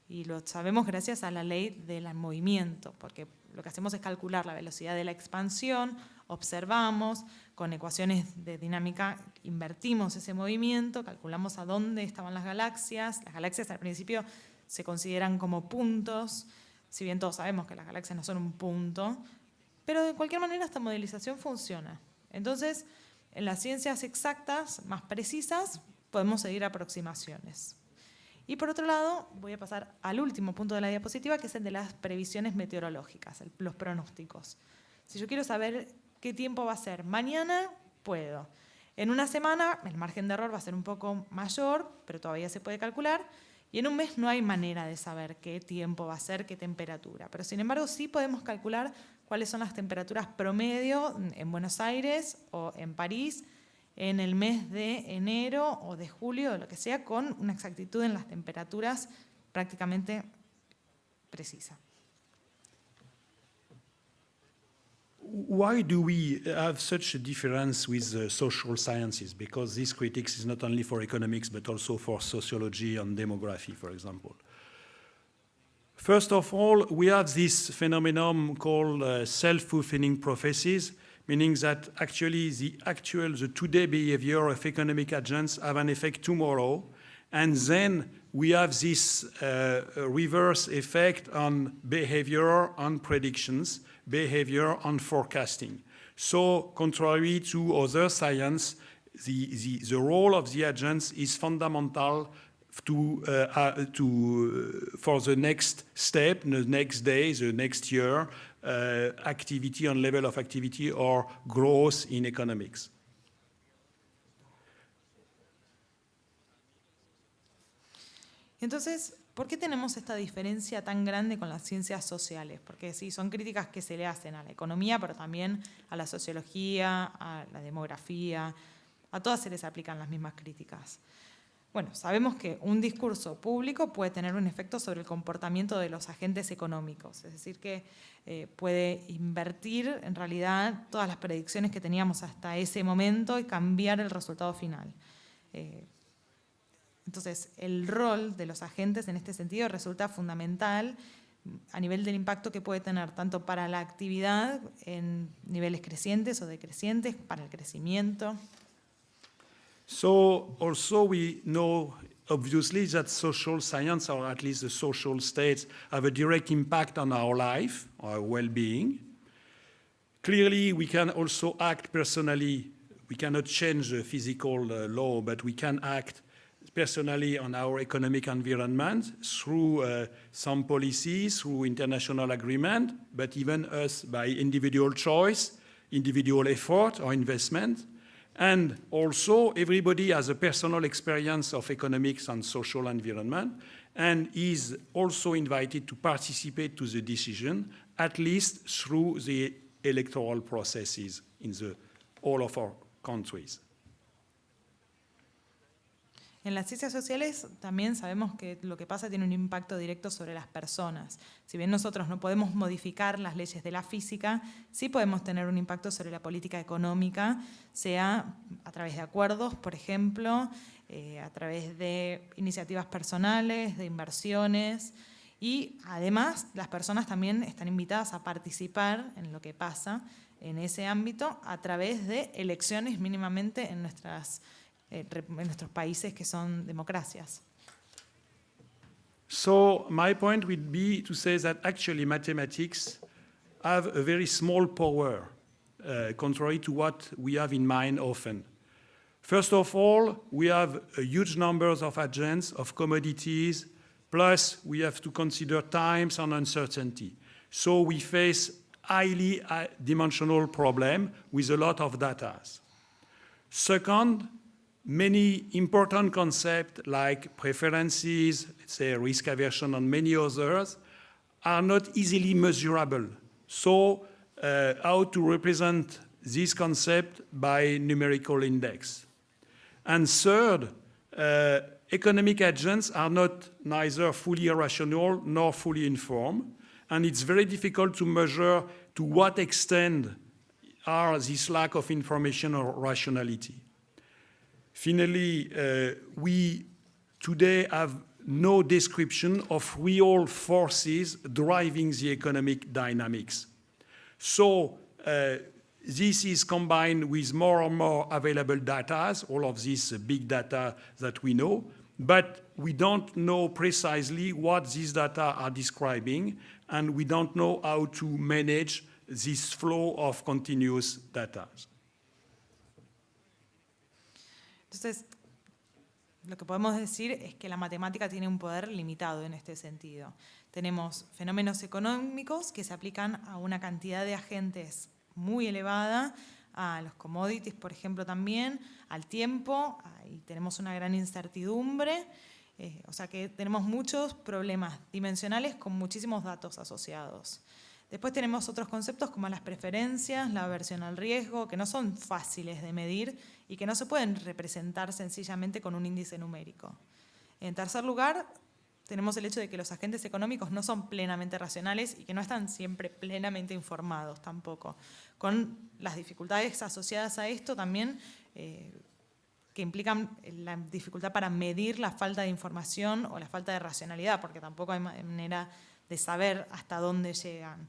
Y lo sabemos gracias a la ley del movimiento, porque lo que hacemos es calcular la velocidad de la expansión, observamos, con ecuaciones de dinámica invertimos ese movimiento, calculamos a dónde estaban las galaxias. Las galaxias al principio se consideran como puntos, si bien todos sabemos que las galaxias no son un punto, pero de cualquier manera esta modelización funciona. Entonces, en las ciencias exactas más precisas podemos seguir aproximaciones. Y por otro lado, voy a pasar al último punto de la diapositiva, que es el de las previsiones meteorológicas, los pronósticos. Si yo quiero saber qué tiempo va a ser mañana, puedo. En una semana el margen de error va a ser un poco mayor, pero todavía se puede calcular. Y en un mes no hay manera de saber qué tiempo va a ser, qué temperatura. Pero sin embargo sí podemos calcular cuáles son las temperaturas promedio en Buenos Aires o en París en el mes de enero o de julio, o lo que sea, con una exactitud en las temperaturas prácticamente precisa. Why do we have such a difference with the social sciences? Because this critiques is not only for economics, but also for sociology and demography, for example. First of all, we have this phenomenon called self-fulfilling prophecies, meaning that actually the today behavior of economic agents have an effect tomorrow, and then we have this reverse effect on behavior, on predictions, behavior, on forecasting. So contrary to other science, the role of the agents is fundamental for the next step, the next day, the next year, activity and level of activity or growth in economics. Entonces, ¿por qué tenemos esta diferencia tan grande con las ciencias sociales? Porque sí, son críticas que se le hacen a la economía, pero también a la sociología, a la demografía, a todas se les aplican las mismas críticas. Bueno, sabemos que un discurso público puede tener un efecto sobre el comportamiento de los agentes económicos, es decir, que puede invertir en realidad todas las predicciones que teníamos hasta ese momento y cambiar el resultado final. Entonces, el rol de los agentes en este sentido resulta fundamental a nivel del impacto que puede tener tanto para la actividad en niveles crecientes o decrecientes, para el crecimiento. So also we know obviously that social science, or at least the social states, have a direct impact on our life, our well-being. Clearly, we can also act personally. We cannot change the physical law, but we can act personally on our economic environment through some policies, through international agreement, but even us by individual choice, individual effort or investment. And also, everybody has a personal experience of economics and social environment and is also invited to participate to the decision, at least through the electoral processes in all of our countries. En las ciencias sociales también sabemos que lo que pasa tiene un impacto directo sobre las personas. Si bien nosotros no podemos modificar las leyes de la física, sí podemos tener un impacto sobre la política económica, sea a través de acuerdos, por ejemplo, a través de iniciativas personales, de inversiones. Y además, las personas también están invitadas a participar en lo que pasa en ese ámbito a través de elecciones mínimamente en nuestros países que son democracias. So my point would be to say that actually mathematics have a very small power, contrary to what we have in mind often. First of all, we have a huge numbers of agents, of commodities, plus we have to consider times and uncertainty. So we face highly dimensional problem with a lot of data. Second, many important concepts like preferences, let's say risk aversion and many others, are not easily measurable. So how to represent this concept by numerical index. And third, economic agents are not neither fully rational nor fully informed, and it's very difficult to measure to what extent are this lack of information or rationality. Finally, we today have no description of real forces driving the economic dynamics. So this is combined with more and more available data, all of this big data that we know, but we don't know precisely what these data are describing, and we don't know how to manage this flow of continuous data. Entonces, lo que podemos decir es que la matemática tiene un poder limitado en este sentido. Tenemos fenómenos económicos que se aplican a una cantidad de agentes muy elevada, a los commodities, por ejemplo, también, al tiempo, y tenemos una gran incertidumbre, o sea que tenemos muchos problemas dimensionales con muchísimos datos asociados. Después tenemos otros conceptos como las preferencias, la aversión al riesgo, que no son fáciles de medir y que no se pueden representar sencillamente con un índice numérico. En tercer lugar, tenemos el hecho de que los agentes económicos no son plenamente racionales y que no están siempre plenamente informados tampoco, con las dificultades asociadas a esto también que implican la dificultad para medir la falta de información o la falta de racionalidad, porque tampoco hay manera de saber hasta dónde llegan.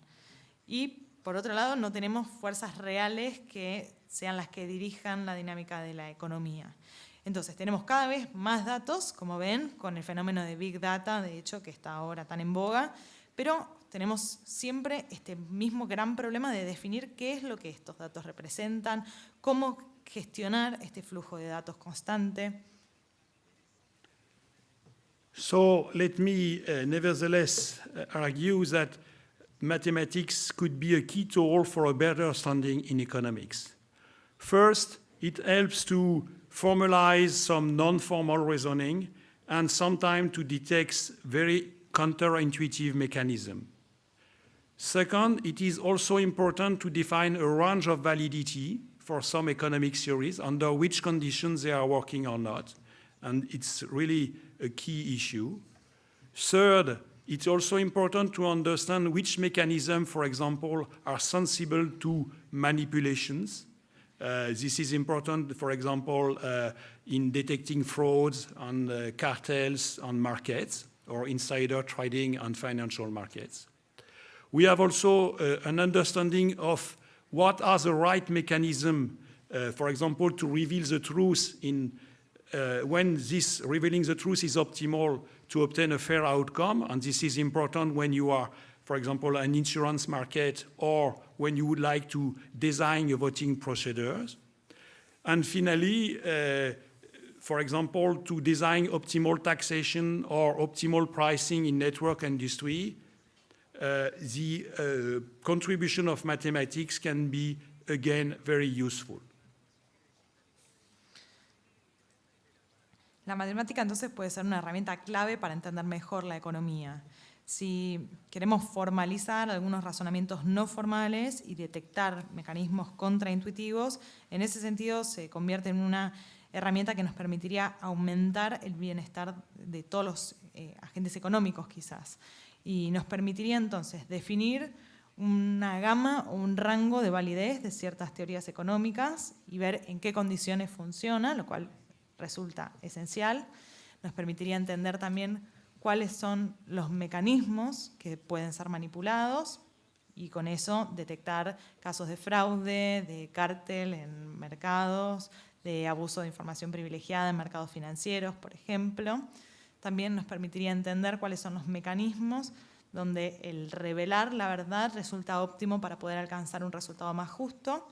Y, por otro lado, no tenemos fuerzas reales que sean las que dirijan la dinámica de la economía. Entonces, tenemos cada vez más datos, como ven, con el fenómeno de Big Data, de hecho, que está ahora tan en boga, pero tenemos siempre este mismo gran problema de definir qué es lo que estos datos representan, cómo gestionar este flujo de datos constante. So let me nevertheless argue that mathematics could be a key tool for a better understanding in economics. First, it helps to formalize some non-formal reasoning and sometimes to detect very counterintuitive mechanisms. Second, it is also important to define a range of validity for some economic theories, under which conditions they are working or not. And it's really a key issue. Third, it's also important to understand which mechanisms, for example, are sensible to manipulations. This is important, for example, in detecting frauds and cartels on markets or insider trading on financial markets. We have also an understanding of what are the right mechanisms, for example, to reveal the truth in when this revealing the truth is optimal to obtain a fair outcome, and this is important when you are, for example, an insurance market or when you would like to design your voting procedures. And finally, for example, to design optimal taxation or optimal pricing in network industry, the contribution of mathematics can be, again, very useful. La matemática entonces puede ser una herramienta clave para entender mejor la economía. Si queremos formalizar algunos razonamientos no formales y detectar mecanismos contraintuitivos, en ese sentido se convierte en una herramienta que nos permitiría aumentar el bienestar de todos los agentes económicos quizás. Y nos permitiría entonces definir una gama o un rango de validez de ciertas teorías económicas y ver en qué condiciones funciona, lo cual resulta esencial. Nos permitiría entender también cuáles son los mecanismos que pueden ser manipulados y con eso detectar casos de fraude, de cártel en mercados, de abuso de información privilegiada en mercados financieros, por ejemplo. También nos permitiría entender cuáles son los mecanismos donde el revelar la verdad resulta óptimo para poder alcanzar un resultado más justo,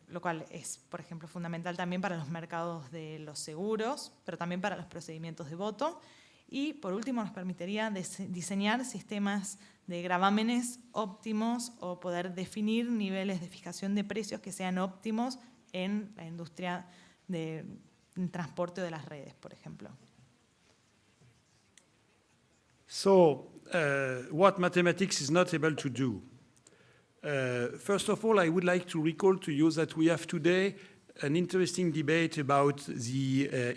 lo cual es, por ejemplo, fundamental también para los mercados de los seguros, pero también para los procedimientos de voto. Y, por último, nos permitiría diseñar sistemas de gravámenes óptimos o poder definir niveles de fijación de precios que sean óptimos en la industria del transporte de las redes, por ejemplo. So, what mathematics is not able to do? First of all, I would like to recall to you that we have today an interesting debate about the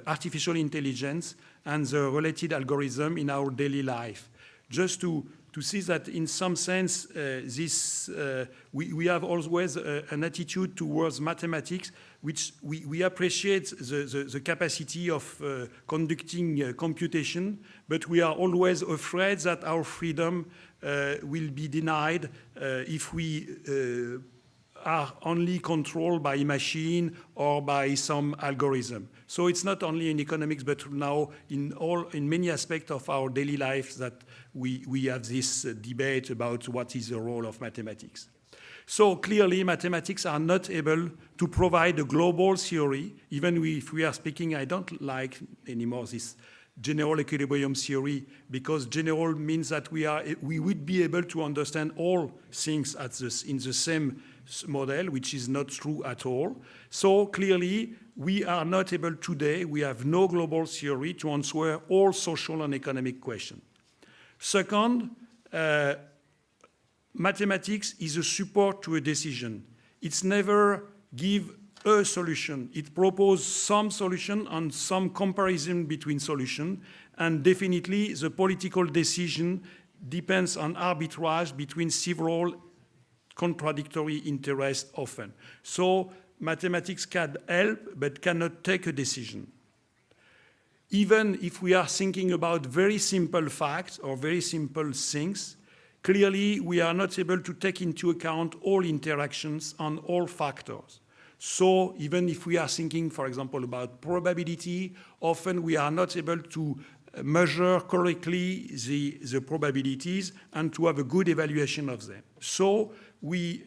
artificial intelligence and the related algorithm in our daily life. Just to see that in some sense, we have always an attitude towards mathematics, which we appreciate the capacity of conducting computation, but we are always afraid that our freedom will be denied if we are only controlled by a machine or by some algorithm. So it's not only in economics, but now in many aspects of our daily life that we have this debate about what is the role of mathematics. So clearly, mathematics are not able to provide a global theory, even if we are speaking, I don't like anymore this general equilibrium theory, because general means that we would be able to understand all things in the same model, which is not true at all. So clearly, we are not able today, we have no global theory to answer all social and economic questions. Second, mathematics is a support to a decision. It's never give a solution. It proposes some solution and some comparison between solutions, and definitely the political decision depends on arbitrage between several contradictory interests often. So mathematics can help, but cannot take a decision. Even if we are thinking about very simple facts or very simple things, clearly we are not able to take into account all interactions and all factors. So even if we are thinking, for example, about probability, often we are not able to measure correctly the probabilities and to have a good evaluation of them. So we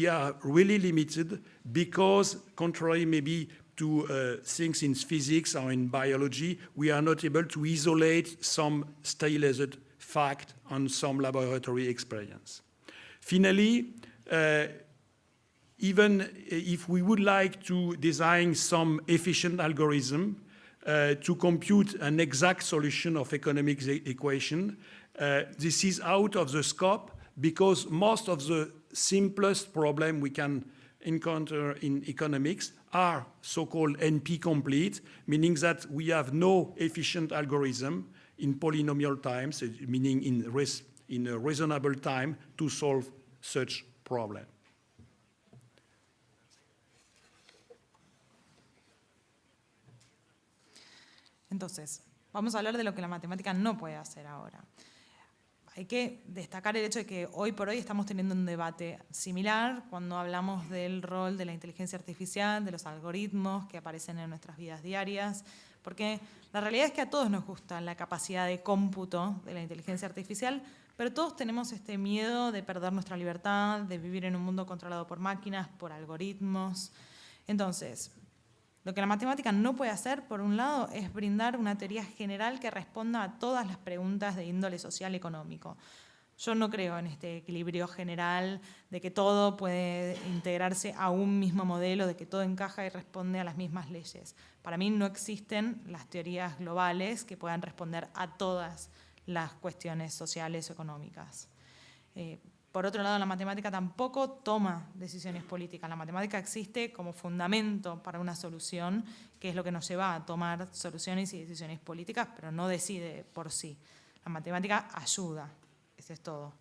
are really limited because, contrary maybe to things in physics or in biology, we are not able to isolate some stylized fact and some laboratory experience. Finally, even if we would like to design some efficient algorithm to compute an exact solution of economic equation, this is out of the scope because most of the simplest problem we can encounter in economics are so-called NP-complete, meaning that we have no efficient algorithm in polynomial times, meaning in a reasonable time to solve such problem. Entonces, vamos a hablar de lo que la matemática no puede hacer ahora. hay que destacar el hecho de que hoy por hoy estamos teniendo un debate similar cuando hablamos del rol de la inteligencia artificial, de los algoritmos que aparecen en nuestras vidas diarias, porque la realidad es que a todos nos gusta la capacidad de cómputo de la inteligencia artificial, pero todos tenemos este miedo de perder nuestra libertad, de vivir en un mundo controlado por máquinas, por algoritmos. Entonces, lo que la matemática no puede hacer, por un lado, es brindar una teoría general que responda a todas las preguntas de índole social y económico. Yo no creo en este equilibrio general de que todo puede integrarse a un mismo modelo, de que todo encaja y responde a las mismas leyes. Para mí no existen las teorías globales que puedan responder a todas las cuestiones sociales o económicas. Por otro lado, la matemática tampoco toma decisiones políticas. La matemática existe como fundamento para una solución, que es lo que nos lleva a tomar soluciones y decisiones políticas, pero no decide por sí. La matemática ayuda, eso es todo.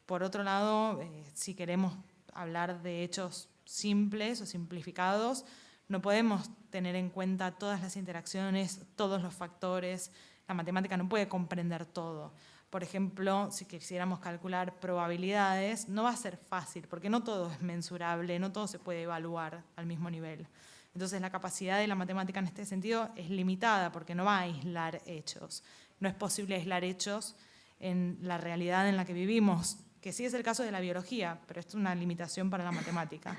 Por otro lado, si queremos hablar de hechos simples o simplificados, no podemos tener en cuenta todas las interacciones, todos los factores. La matemática no puede comprender todo. Por ejemplo, si quisiéramos calcular probabilidades, no va a ser fácil, porque no todo es mensurable, no todo se puede evaluar al mismo nivel. Entonces, la capacidad de la matemática en este sentido es limitada, porque no va a aislar hechos. No es posible aislar hechos en la realidad en la que vivimos, que sí es el caso de la biología, pero esto es una limitación para la matemática.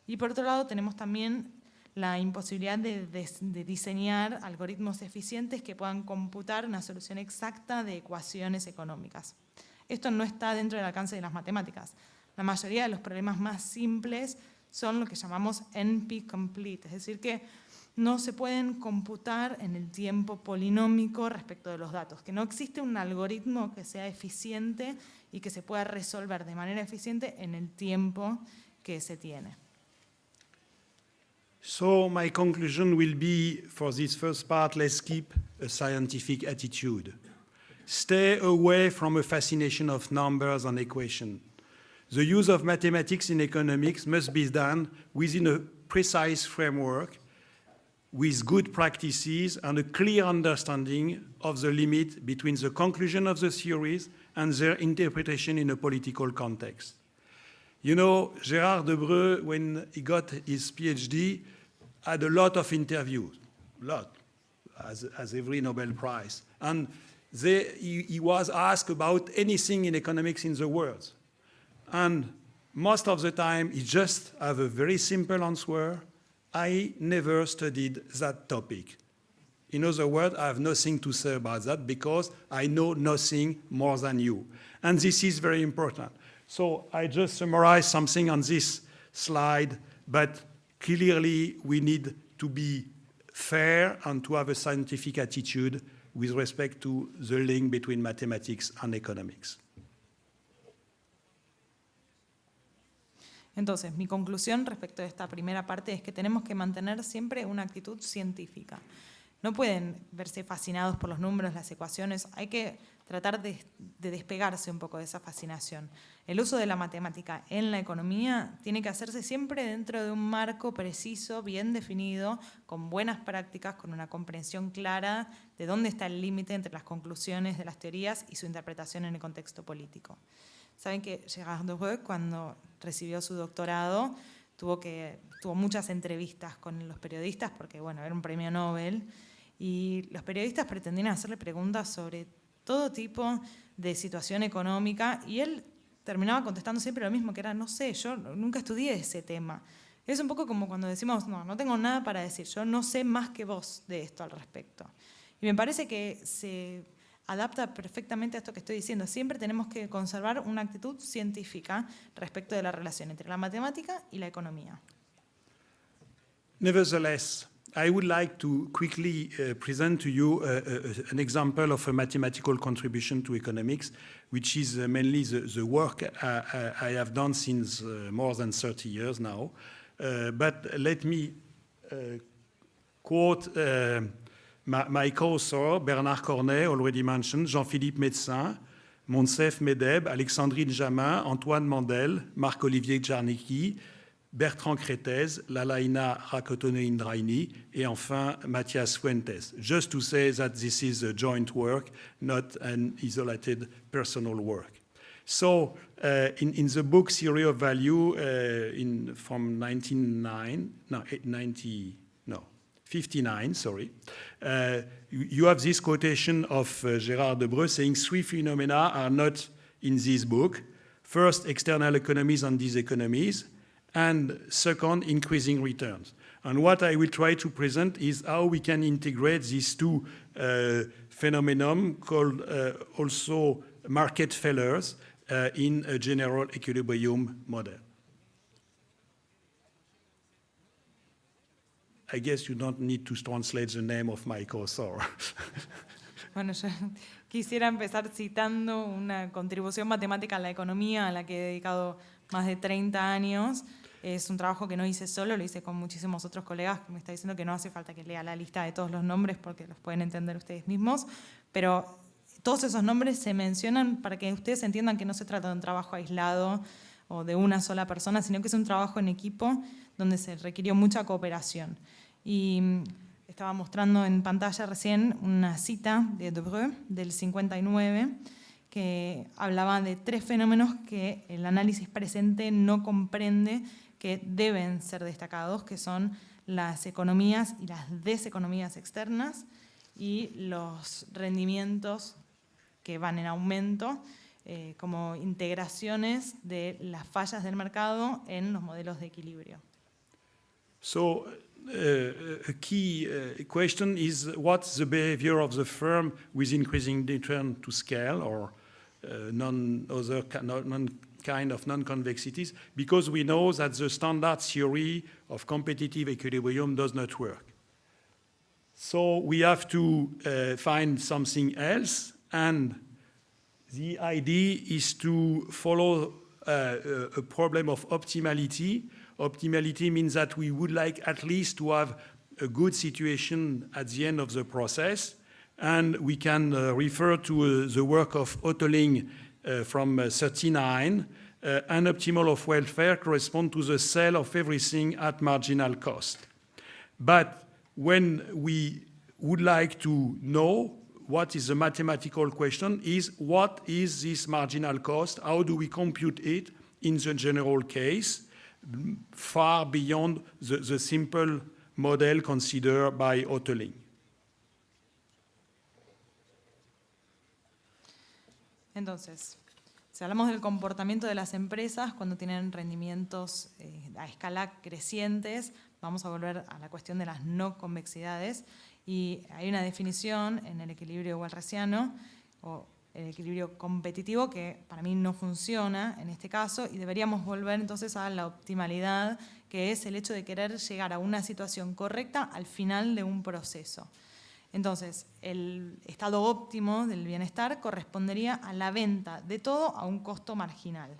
Y por otro lado, tenemos también la imposibilidad de diseñar algoritmos eficientes que puedan computar una solución exacta de ecuaciones económicas. Esto no está dentro del alcance de las matemáticas. La mayoría de los problemas más simples son lo que llamamos NP-complete, es decir, que no se pueden computar en el tiempo polinómico respecto de los datos, que no existe un algoritmo que sea eficiente y que se pueda resolver de manera eficiente en el tiempo que se tiene. So my conclusion will be, for this first part, let's keep a scientific attitude. Stay away from a fascination of numbers and equations. The use of mathematics in economics must be done within a precise framework, with good practices and a clear understanding of the limit between the conclusion of the theories and their interpretation in a political context. You know, Gérard Debreu, when he got his PhD, had a lot of interviews, as every Nobel Prize. And he was asked about anything in economics in the world. And most of the time, he just have a very simple answer: I never studied that topic. In other words, I have nothing to say about that because I know nothing more than you. And this is very important. So I just summarized something on this slide, but clearly we need to be fair and to have a scientific attitude with respect to the link between mathematics and economics. Entonces, mi conclusión respecto de esta primera parte es que tenemos que mantener siempre una actitud científica. No pueden verse fascinados por los números, las ecuaciones, hay que tratar de despegarse un poco de esa fascinación. El uso de la matemática en la economía tiene que hacerse siempre dentro de un marco preciso, bien definido, con buenas prácticas, con una comprensión clara de dónde está el límite entre las conclusiones de las teorías y su interpretación en el contexto político. Saben que Gérard Debreu, cuando recibió su doctorado, tuvo muchas entrevistas con los periodistas, porque bueno, era un premio Nobel, y los periodistas pretendían hacerle preguntas sobre todo tipo de situación económica, y él terminaba contestando siempre lo mismo, que era, no sé, yo nunca estudié ese tema. Es un poco como cuando decimos, no tengo nada para decir, yo no sé más que vos de esto al respecto. Y me parece que se adapta perfectamente a esto que estoy diciendo. Siempre tenemos que conservar una actitud científica respecto de la relación entre la matemática y la economía. Nevertheless, I would like to quickly present to you an example of a mathematical contribution to economics, which is mainly the work I have done since more than 30 years now. But let me quote my co-author, Bernard Cornet, already mentioned, Jean-Philippe Médecin, Monsef Medeb, Alexandrine Jamin, Antoine Mandel, Marc-Olivier Czarnecki, Bertrand Crétez, Lalaina Rakotoné-Indraini, et enfin Mathias Fuentes. Just to say that this is a joint work, not an isolated personal work. So in the book Theory of Value from 59, you have this quotation of Gérard Debreu saying 3 phenomena are not in this book. First, external economies and diseconomies, and second, increasing returns. And what I will try to present is how we can integrate these two phenomena called also market failures in a general equilibrium model. I guess you don't need to translate the name of my co-author. Bueno, yo quisiera empezar citando una contribución matemática a la economía a la que he dedicado más de 30 años. Es un trabajo que no hice solo, lo hice con muchísimos otros colegas, que me está diciendo que no hace falta que lea la lista de todos los nombres porque los pueden entender ustedes mismos, pero todos esos nombres se mencionan para que ustedes entiendan que no se trata de un trabajo aislado o de una sola persona, sino que es un trabajo en equipo donde se requirió mucha cooperación. Y estaba mostrando en pantalla recién una cita de Debreu del 59 que hablaba de 3 fenómenos que el análisis presente no comprende que deben ser destacados, que son las economías y las deseconomías externas y los rendimientos que van en aumento como integraciones de las fallas del mercado en los modelos de equilibrio. So a key question is what's the behavior of the firm with increasing return to scale or non kind of non-convexities, because we know that the standard theory of competitive equilibrium does not work. So we have to find something else, and the idea is to follow a problem of optimality. Optimality means that we would like at least to have a good situation at the end of the process, and we can refer to the work of Ottoling from 39. An optimal of welfare corresponds to the sale of everything at marginal cost. But when we would like to know what is the mathematical question is what is this marginal cost? How do we compute it in the general case, far beyond the simple model considered by Ottoling? Entonces, si hablamos del comportamiento de las empresas cuando tienen rendimientos a escala crecientes, vamos a volver a la cuestión de las no convexidades. Y hay una definición en el equilibrio walrasiano o el equilibrio competitivo que para mí no funciona en este caso y deberíamos volver entonces a la optimalidad, que es el hecho de querer llegar a una situación correcta al final de un proceso. Entonces, el estado óptimo del bienestar correspondería a la venta de todo a un costo marginal.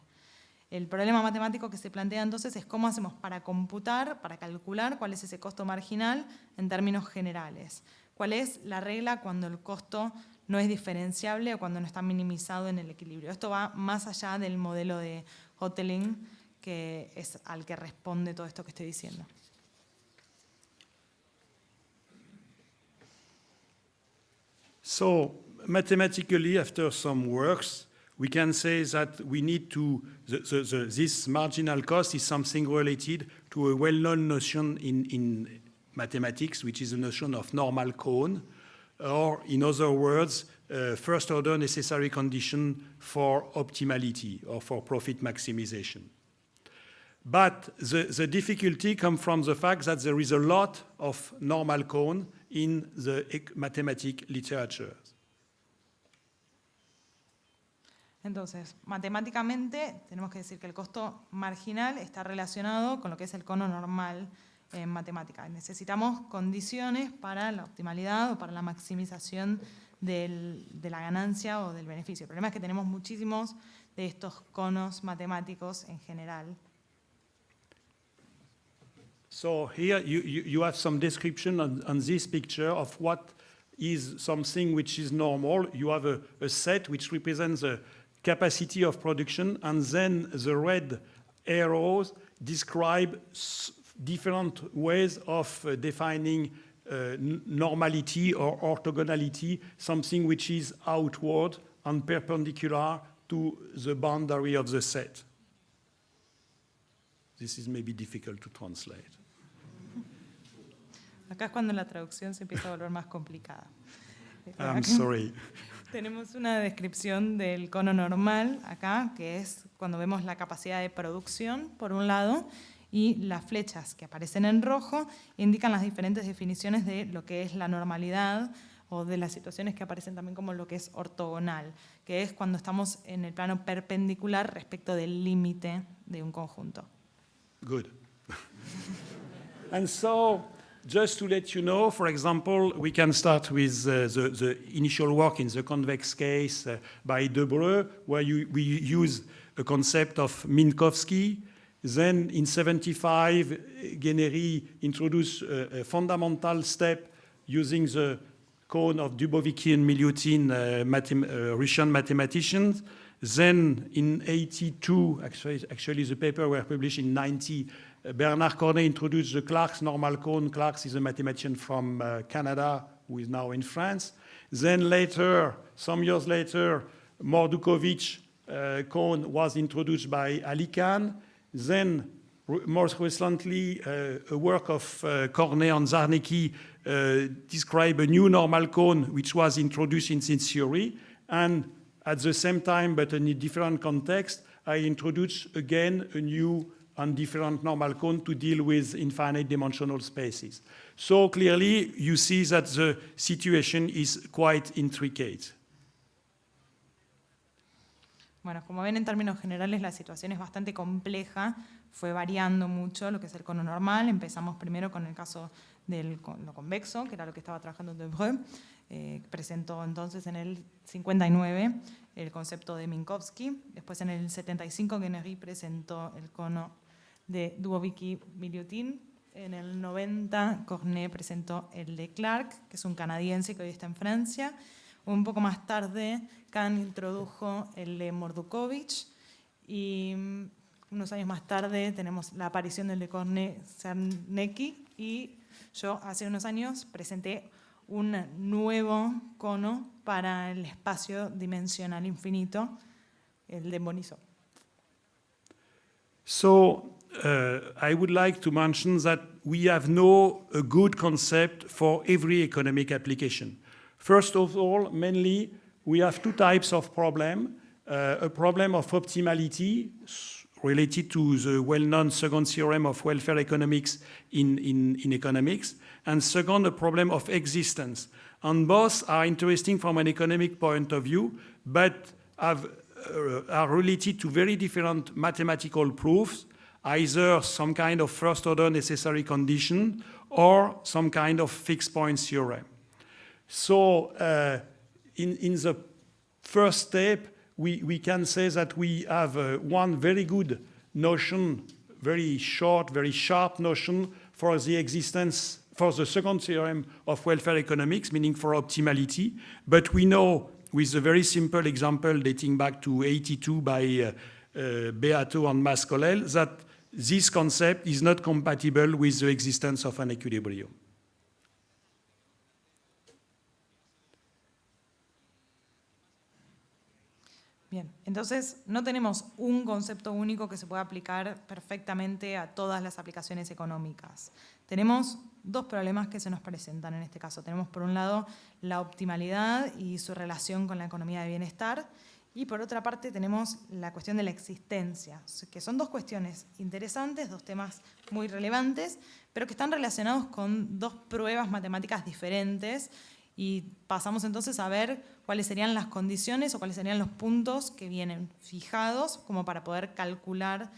El problema matemático que se plantea entonces es cómo hacemos para computar, para calcular cuál es ese costo marginal en términos generales. ¿Cuál es la regla cuando el costo no es diferenciable o cuando no está minimizado en el equilibrio? Esto va más allá del modelo de Ottoling, que es al que responde todo esto que estoy diciendo. So, mathematically, after some works, we can say that we need to, this marginal cost is something related to a well-known notion in mathematics, which is the notion of normal cone, or in other words, first-order necessary condition for optimality or for profit maximization. But the difficulty comes from the fact that there is a lot of normal cone in the mathematic literature. Entonces, matemáticamente tenemos que decir que el costo marginal está relacionado con lo que es el cono normal en matemática. Necesitamos condiciones para la optimalidad o para la maximización de la ganancia o del beneficio. El problema es que tenemos muchísimos de estos conos matemáticos en general. So here you have some description on this picture of what is something which is normal. You have a set which represents the capacity of production, and then the red arrows describe different ways of defining normality or orthogonality, something which is outward and perpendicular to the boundary of the set. This is maybe difficult to translate. Acá es cuando la traducción se empieza a volver más complicada. I'm sorry. Tenemos una descripción del cono normal acá, que es cuando vemos la capacidad de producción, por un lado, y las flechas que aparecen en rojo indican las diferentes definiciones de lo que es la normalidad o de las situaciones que aparecen también como lo que es ortogonal, que es cuando estamos en el plano perpendicular respecto del límite de un conjunto. Good. And so, just to let you know, for example, we can start with the initial work in the convex case by Debreu, where we use a concept of Minkowski. Then in 75, Guénéry introduced a fundamental step using the cone of Duboviki and Milutin, Russian mathematicians. Then in 82, actually the paper were published in 90, Bernard Cornet introduced the Clark's normal cone. Clark's is a mathematician from Canada who is now in France. Then later, some years later, Mordukovich cone was introduced by Ali Khan. Then, more recently, a work of Cornet and Zarnicki described a new normal cone which was introduced in this theory. And at the same time, but in a different context, I introduced again a new and different normal cone to deal with infinite dimensional spaces. So clearly, you see that the situation is quite intricate. Bueno, como ven, en términos generales la situación es bastante compleja, fue variando mucho lo que es el cono normal. Empezamos primero con el caso del cono convexo, que era lo que estaba trabajando Debreu. Presentó entonces en el 59 el concepto de Minkowski. Después en el 75 Guénéry presentó el cono de Duboviki-Milutin. En el 90 Cornet presentó el de Clark, que es un canadiense que hoy está en Francia. Un poco más tarde, Kahn introdujo el de Mordukovich y unos años más tarde tenemos la aparición del de Cornet-Zarnicki y yo hace unos años presenté un nuevo cono para el espacio dimensional infinito, el de Bonisot. So I would like to mention that we have no a good concept for every economic application. First of all, mainly, we have two types of problem. A problem of optimality related to the well-known second theorem of welfare economics in economics. And second, a problem of existence. And both are interesting from an economic point of view, but are related to very different mathematical proofs, either some kind of first-order necessary condition or some kind of fixed point theorem. So in the first step, we can say that we have one very good notion, very short, very sharp notion for the existence, for the second theorem of welfare economics, meaning for optimality. But we know, with a very simple example dating back to 82 by Beato and Mascolel, that this concept is not compatible with the existence of an equilibrium. Bien, entonces no tenemos un concepto único que se pueda aplicar perfectamente a todas las aplicaciones económicas. Tenemos dos problemas que se nos presentan en este caso. Tenemos por un lado la optimalidad y su relación con la economía de bienestar y por otra parte tenemos la cuestión de la existencia, que son dos cuestiones interesantes, dos temas muy relevantes, pero que están relacionados con dos pruebas matemáticas diferentes. Y pasamos entonces a ver cuáles serían las condiciones o cuáles serían los puntos que vienen fijados como para poder calcular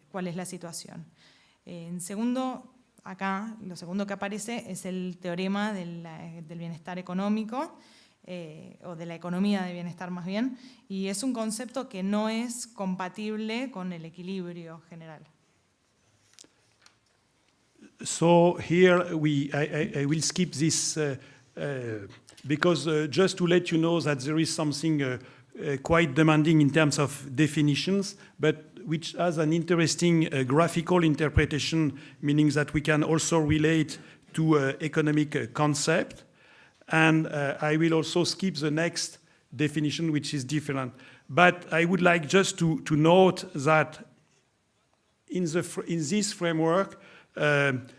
cuál es la situación. En segundo, acá lo segundo que aparece es el teorema del bienestar económico, o de la economía de bienestar más bien, y es un concepto que no es compatible con el equilibrio general. So here I will skip this because just to let you know that there is something quite demanding in terms of definitions, but which has an interesting graphical interpretation, meaning that we can also relate to economic concept. And I will also skip the next definition, which is different. But I would like just to note that in this framework,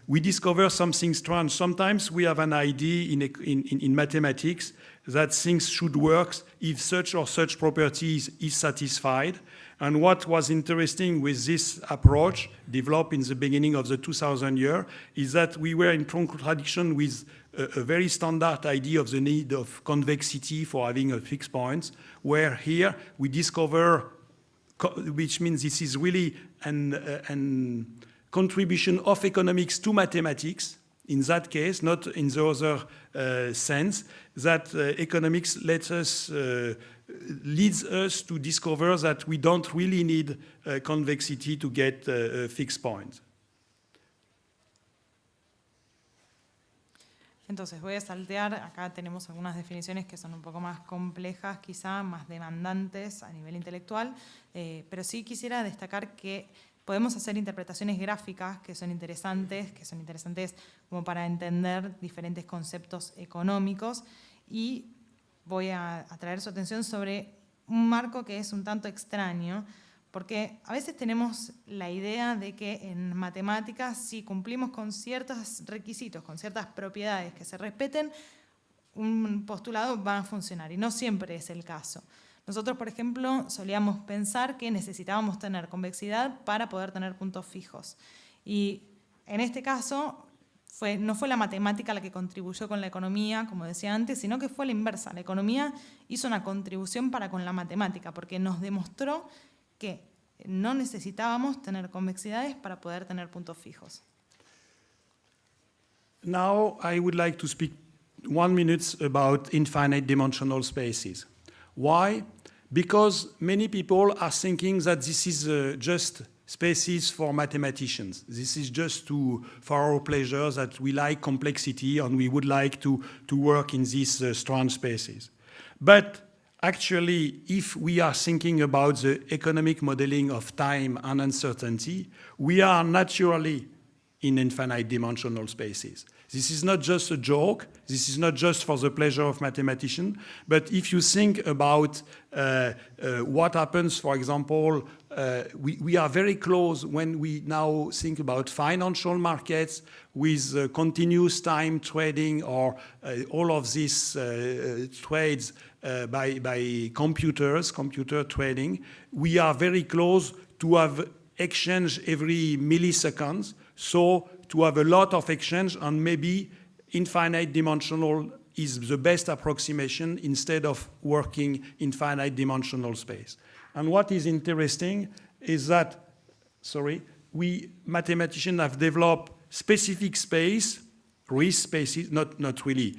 we discover something strange. Sometimes we have an idea in mathematics that things should work if such or such properties is satisfied. And what was interesting with this approach, developed in the beginning of the 2000 year, is that we were in contradiction with a very standard idea of the need of convexity for having a fixed point, where here we discover, which means this is really an contribution of economics to mathematics, in that case, not in the other sense, that economics leads us to discover that we don't really need convexity to get a fixed point. Entonces voy a saltear, acá tenemos algunas definiciones que son un poco más complejas, quizá más demandantes a nivel intelectual, pero sí quisiera destacar que podemos hacer interpretaciones gráficas que son interesantes como para entender diferentes conceptos económicos, y voy a atraer su atención sobre un marco que es un tanto extraño, porque a veces tenemos la idea de que en matemáticas, si cumplimos con ciertos requisitos, con ciertas propiedades que se respeten, un postulado va a funcionar, y no siempre es el caso. Nosotros, por ejemplo, solíamos pensar que necesitábamos tener convexidad para poder tener puntos fijos. Y en este caso, no fue la matemática la que contribuyó con la economía, como decía antes, sino que fue la inversa. La economía hizo una contribución para con la matemática, porque nos demostró que no necesitábamos tener convexidades para poder tener puntos fijos. Now I would like to speak 1 minute about infinite dimensional spaces. Why? Because many people are thinking that this is just spaces for mathematicians. This is just for our pleasure, that we like complexity and we would like to work in these strange spaces. But actually, if we are thinking about the economic modeling of time and uncertainty, we are naturally in infinite dimensional spaces. This is not just a joke. This is not just for the pleasure of mathematicians. But if you think about what happens, for example, we are very close when we now think about financial markets with continuous time trading or all of these trades by computer trading. We are very close to have exchange every millisecond. So to have a lot of exchange, and maybe infinite dimensional is the best approximation instead of working in finite dimensional space. And what is interesting is that, we mathematicians have developed specific space, risk spaces, not really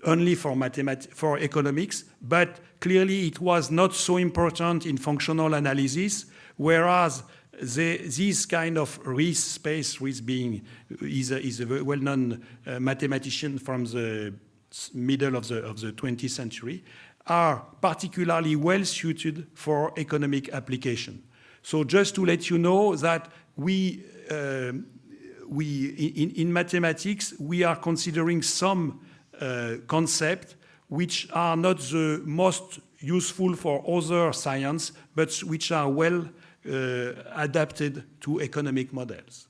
only for economics, but clearly it was not so important in functional analysis, whereas this kind of risk space, risk being is a well-known mathematician from the middle of the 20th century, are particularly well suited for economic application. So just to let you know that in mathematics, we are considering some concepts which are not the most useful for other science, but which are well adapted to economic models.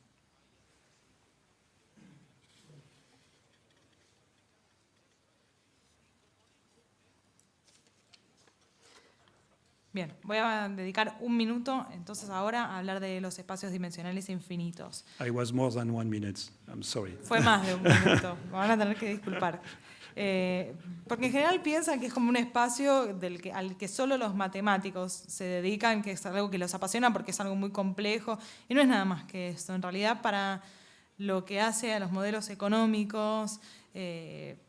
Bien, voy a dedicar 1 minuto entonces ahora a hablar de los espacios dimensionales infinitos. I was more than 1 minute. I'm sorry. Fue más de 1 minuto, me van a tener que disculpar. Porque en general piensan que es como un espacio al que solo los matemáticos se dedican, que es algo que los apasiona porque es algo muy complejo, y no es nada más que eso. En realidad, para lo que hace a los modelos económicos,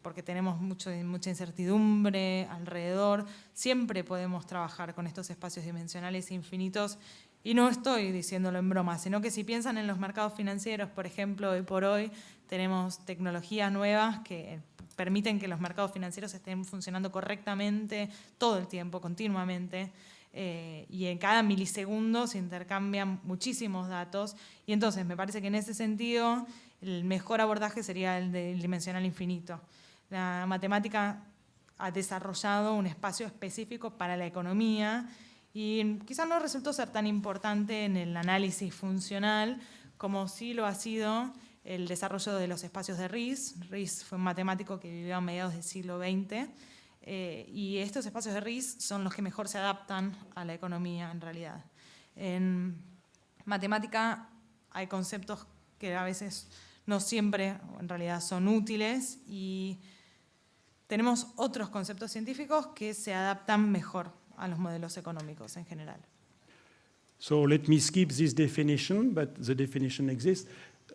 porque tenemos mucha incertidumbre alrededor, siempre podemos trabajar con estos espacios dimensionales infinitos. Y no estoy diciéndolo en broma, sino que si piensan en los mercados financieros, por ejemplo, hoy por hoy tenemos tecnologías nuevas que permiten que los mercados financieros estén funcionando correctamente todo el tiempo, continuamente. y en cada milisegundo se intercambian muchísimos datos, y entonces me parece que en ese sentido el mejor abordaje sería el del dimensional infinito. La matemática ha desarrollado un espacio específico para la economía y quizás no resultó ser tan importante en el análisis funcional como sí lo ha sido el desarrollo de los espacios de Riesz. Riesz fue un matemático que vivió a mediados del siglo XX y estos espacios de Riesz son los que mejor se adaptan a la economía en realidad. En matemática hay conceptos que a veces no siempre en realidad son útiles y tenemos otros conceptos científicos que se adaptan mejor a los modelos económicos en general. So let me skip this definition, but the definition exists.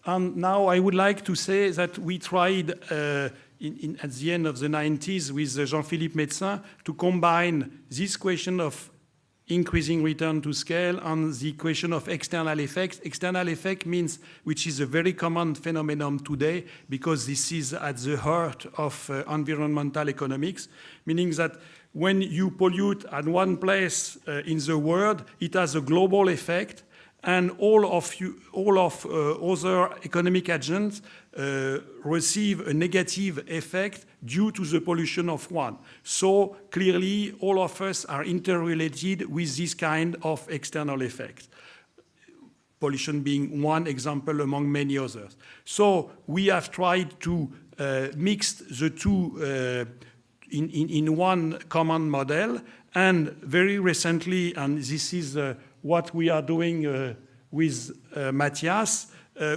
Now I would like to say that we tried at the end of the 90s with Jean-Philippe Médecin to combine this question of increasing return to scale and the question of external effects. External effect means, which is a very common phenomenon today, because this is at the heart of environmental economics, meaning that when you pollute at one place in the world, it has a global effect, and all of other economic agents receive a negative effect due to the pollution of one. So clearly, all of us are interrelated with this kind of external effect. Pollution being one example among many others. So we have tried to mix the two in one common model, and very recently, and this is what we are doing with Matthias,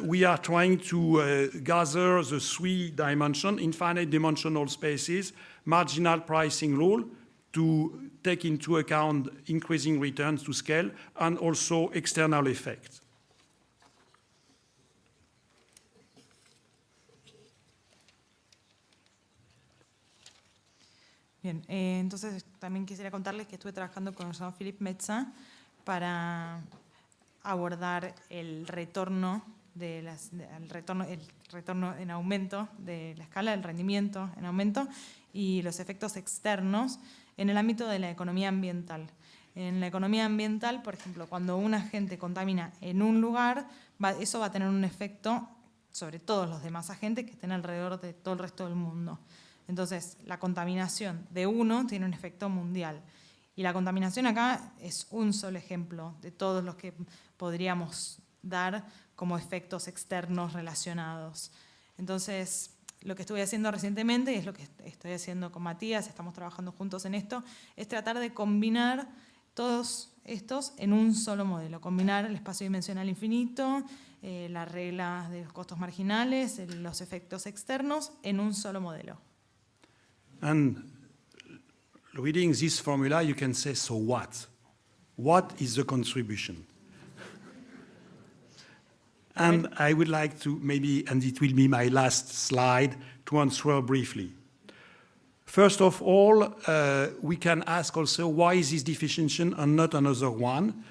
we are trying to gather the three dimension, infinite dimensional spaces, marginal pricing rule to take into account increasing returns to scale, and also external effects. Bien, entonces también quisiera contarles que estuve trabajando con Jean-Philippe Médecin para abordar el retorno en aumento de la escala del rendimiento en aumento y los efectos externos en el ámbito de la economía ambiental. En la economía ambiental, por ejemplo, cuando un agente contamina en un lugar, eso va a tener un efecto sobre todos los demás agentes que estén alrededor de todo el resto del mundo. Entonces, la contaminación de uno tiene un efecto mundial. Y la contaminación acá es un solo ejemplo de todos los que podríamos dar como efectos externos relacionados. Entonces, lo que estuve haciendo recientemente, y es lo que estoy haciendo con Matías, estamos trabajando juntos en esto, es tratar de combinar todos estos en un solo modelo. Combinar el espacio dimensional infinito, las reglas de los costos marginales, los efectos externos en un solo modelo. And reading this formula, you can say, so what? What is the contribution? And I would like to maybe, and it will be my last slide, to answer briefly. First of all, we can ask also, why is this definition and not another one?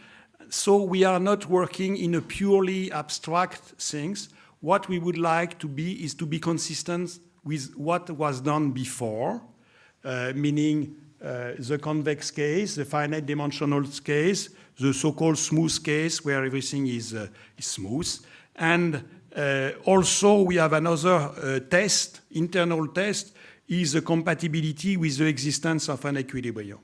So we are not working in a purely abstract things. What we would like to be is to be consistent with what was done before, meaning the convex case, the finite dimensional case, the so-called smooth case where everything is smooth. And also we have another test, internal test, is the compatibility with the existence of an equilibrium.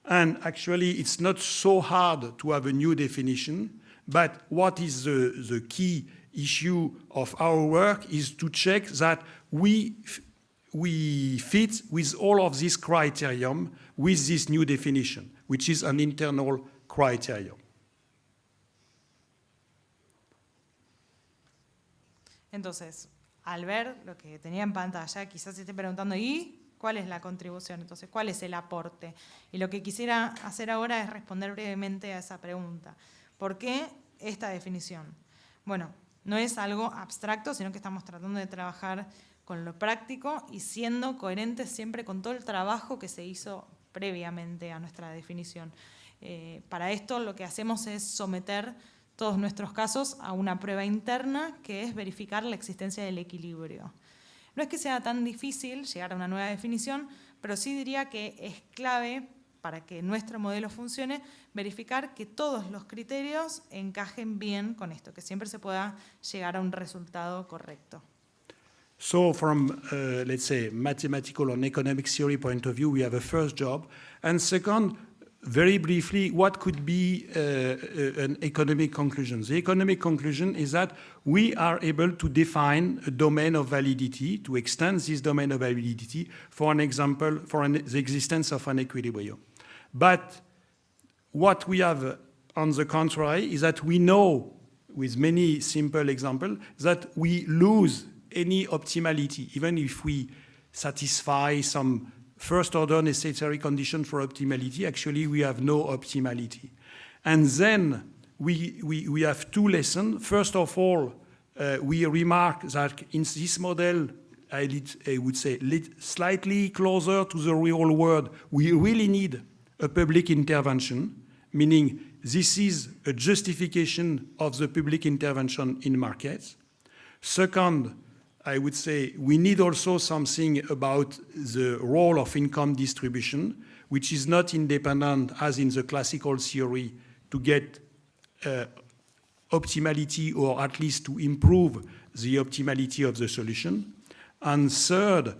And actually it's not so hard to have a new definition, but what is the key issue of our work is to check that we fit with all of this criterion with this new definition, which is an internal criterion. Entonces, al ver lo que tenía en pantalla, quizás se esté preguntando, ¿y cuál es la contribución? Entonces, ¿cuál es el aporte? Y lo que quisiera hacer ahora es responder brevemente a esa pregunta. ¿Por qué esta definición? Bueno, no es algo abstracto, sino que estamos tratando de trabajar con lo práctico y siendo coherentes siempre con todo el trabajo que se hizo previamente a nuestra definición. Para esto lo que hacemos es someter todos nuestros casos a una prueba interna que es verificar la existencia del equilibrio. No es que sea tan difícil llegar a una nueva definición, pero sí diría que es clave para que nuestro modelo funcione, verificar que todos los criterios encajen bien con esto, que siempre se pueda llegar a un resultado correcto. So from, let's say, mathematical or economic theory point of view, we have a first job. And second, very briefly, what could be an economic conclusion? The economic conclusion is that we are able to define a domain of validity, to extend this domain of validity, for an example, for the existence of an equilibrium. But what we have, on the contrary, is that we know, with many simple examples, that we lose any optimality, even if we satisfy some first-order necessary condition for optimality. Actually, we have no optimality. And then we have two lessons. First of all, we remark that in this model, I would say slightly closer to the real world, we really need a public intervention, meaning this is a justification of the public intervention in markets. Second, I would say we need also something about the role of income distribution, which is not independent, as in the classical theory, to get optimality or at least to improve the optimality of the solution. And third,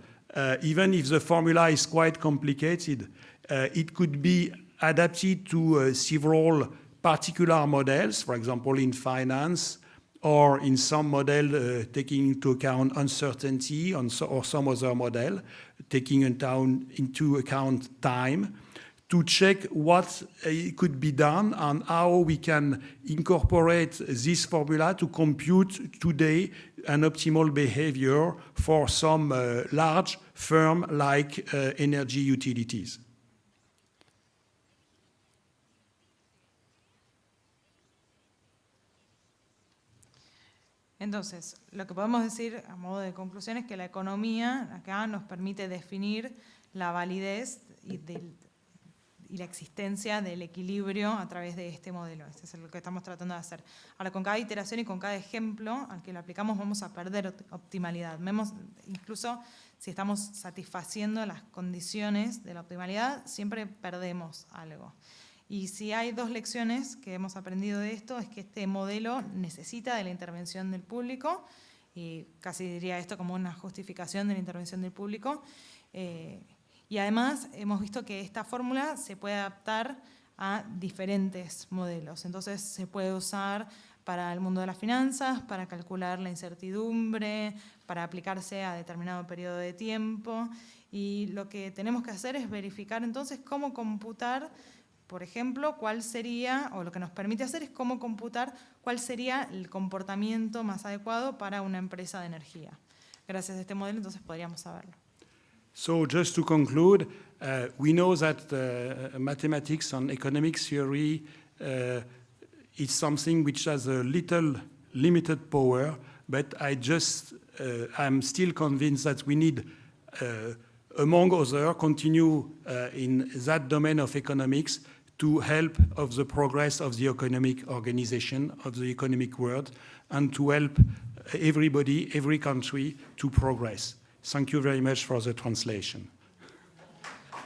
even if the formula is quite complicated, it could be adapted to several particular models, for example, in finance, or in some model taking into account uncertainty, or some other model taking into account time, to check what could be done and how we can incorporate this formula to compute today an optimal behavior for some large firm like energy utilities. Entonces, lo que podemos decir a modo de conclusión es que la economía acá nos permite definir la validez y la existencia del equilibrio a través de este modelo. Este es lo que estamos tratando de hacer. Ahora, con cada iteración y con cada ejemplo al que lo aplicamos vamos a perder optimalidad. Vemos, incluso si estamos satisfaciendo las condiciones de la optimalidad, siempre perdemos algo. Y si hay dos lecciones que hemos aprendido de esto, es que este modelo necesita de la intervención del público, y casi diría esto como una justificación de la intervención del público. Y además hemos visto que esta fórmula se puede adaptar a diferentes modelos. Entonces se puede usar para el mundo de las finanzas, para calcular la incertidumbre, para aplicarse a determinado periodo de tiempo. Y lo que tenemos que hacer es verificar entonces cómo computar, por ejemplo, cuál sería, o lo que nos permite hacer es cómo computar cuál sería el comportamiento más adecuado para una empresa de energía. Gracias a este modelo entonces podríamos saberlo. So just to conclude, we know that mathematics and economic theory is something which has a little limited power, but I'm still convinced that we need, among others, continue in that domain of economics to help of the progress of the economic organization, of the economic world, and to help everybody, every country to progress. Thank you very much for the translation.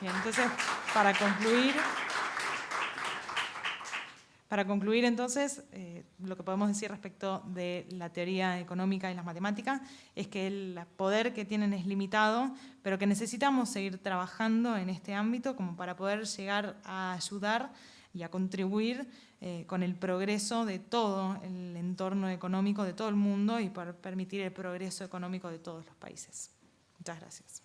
Bien, entonces, para concluir entonces, lo que podemos decir respecto de la teoría económica y las matemáticas es que el poder que tienen es limitado, pero que necesitamos seguir trabajando en este ámbito como para poder llegar a ayudar y a contribuir con el progreso de todo el entorno económico de todo el mundo y para permitir el progreso económico de todos los países. Muchas gracias.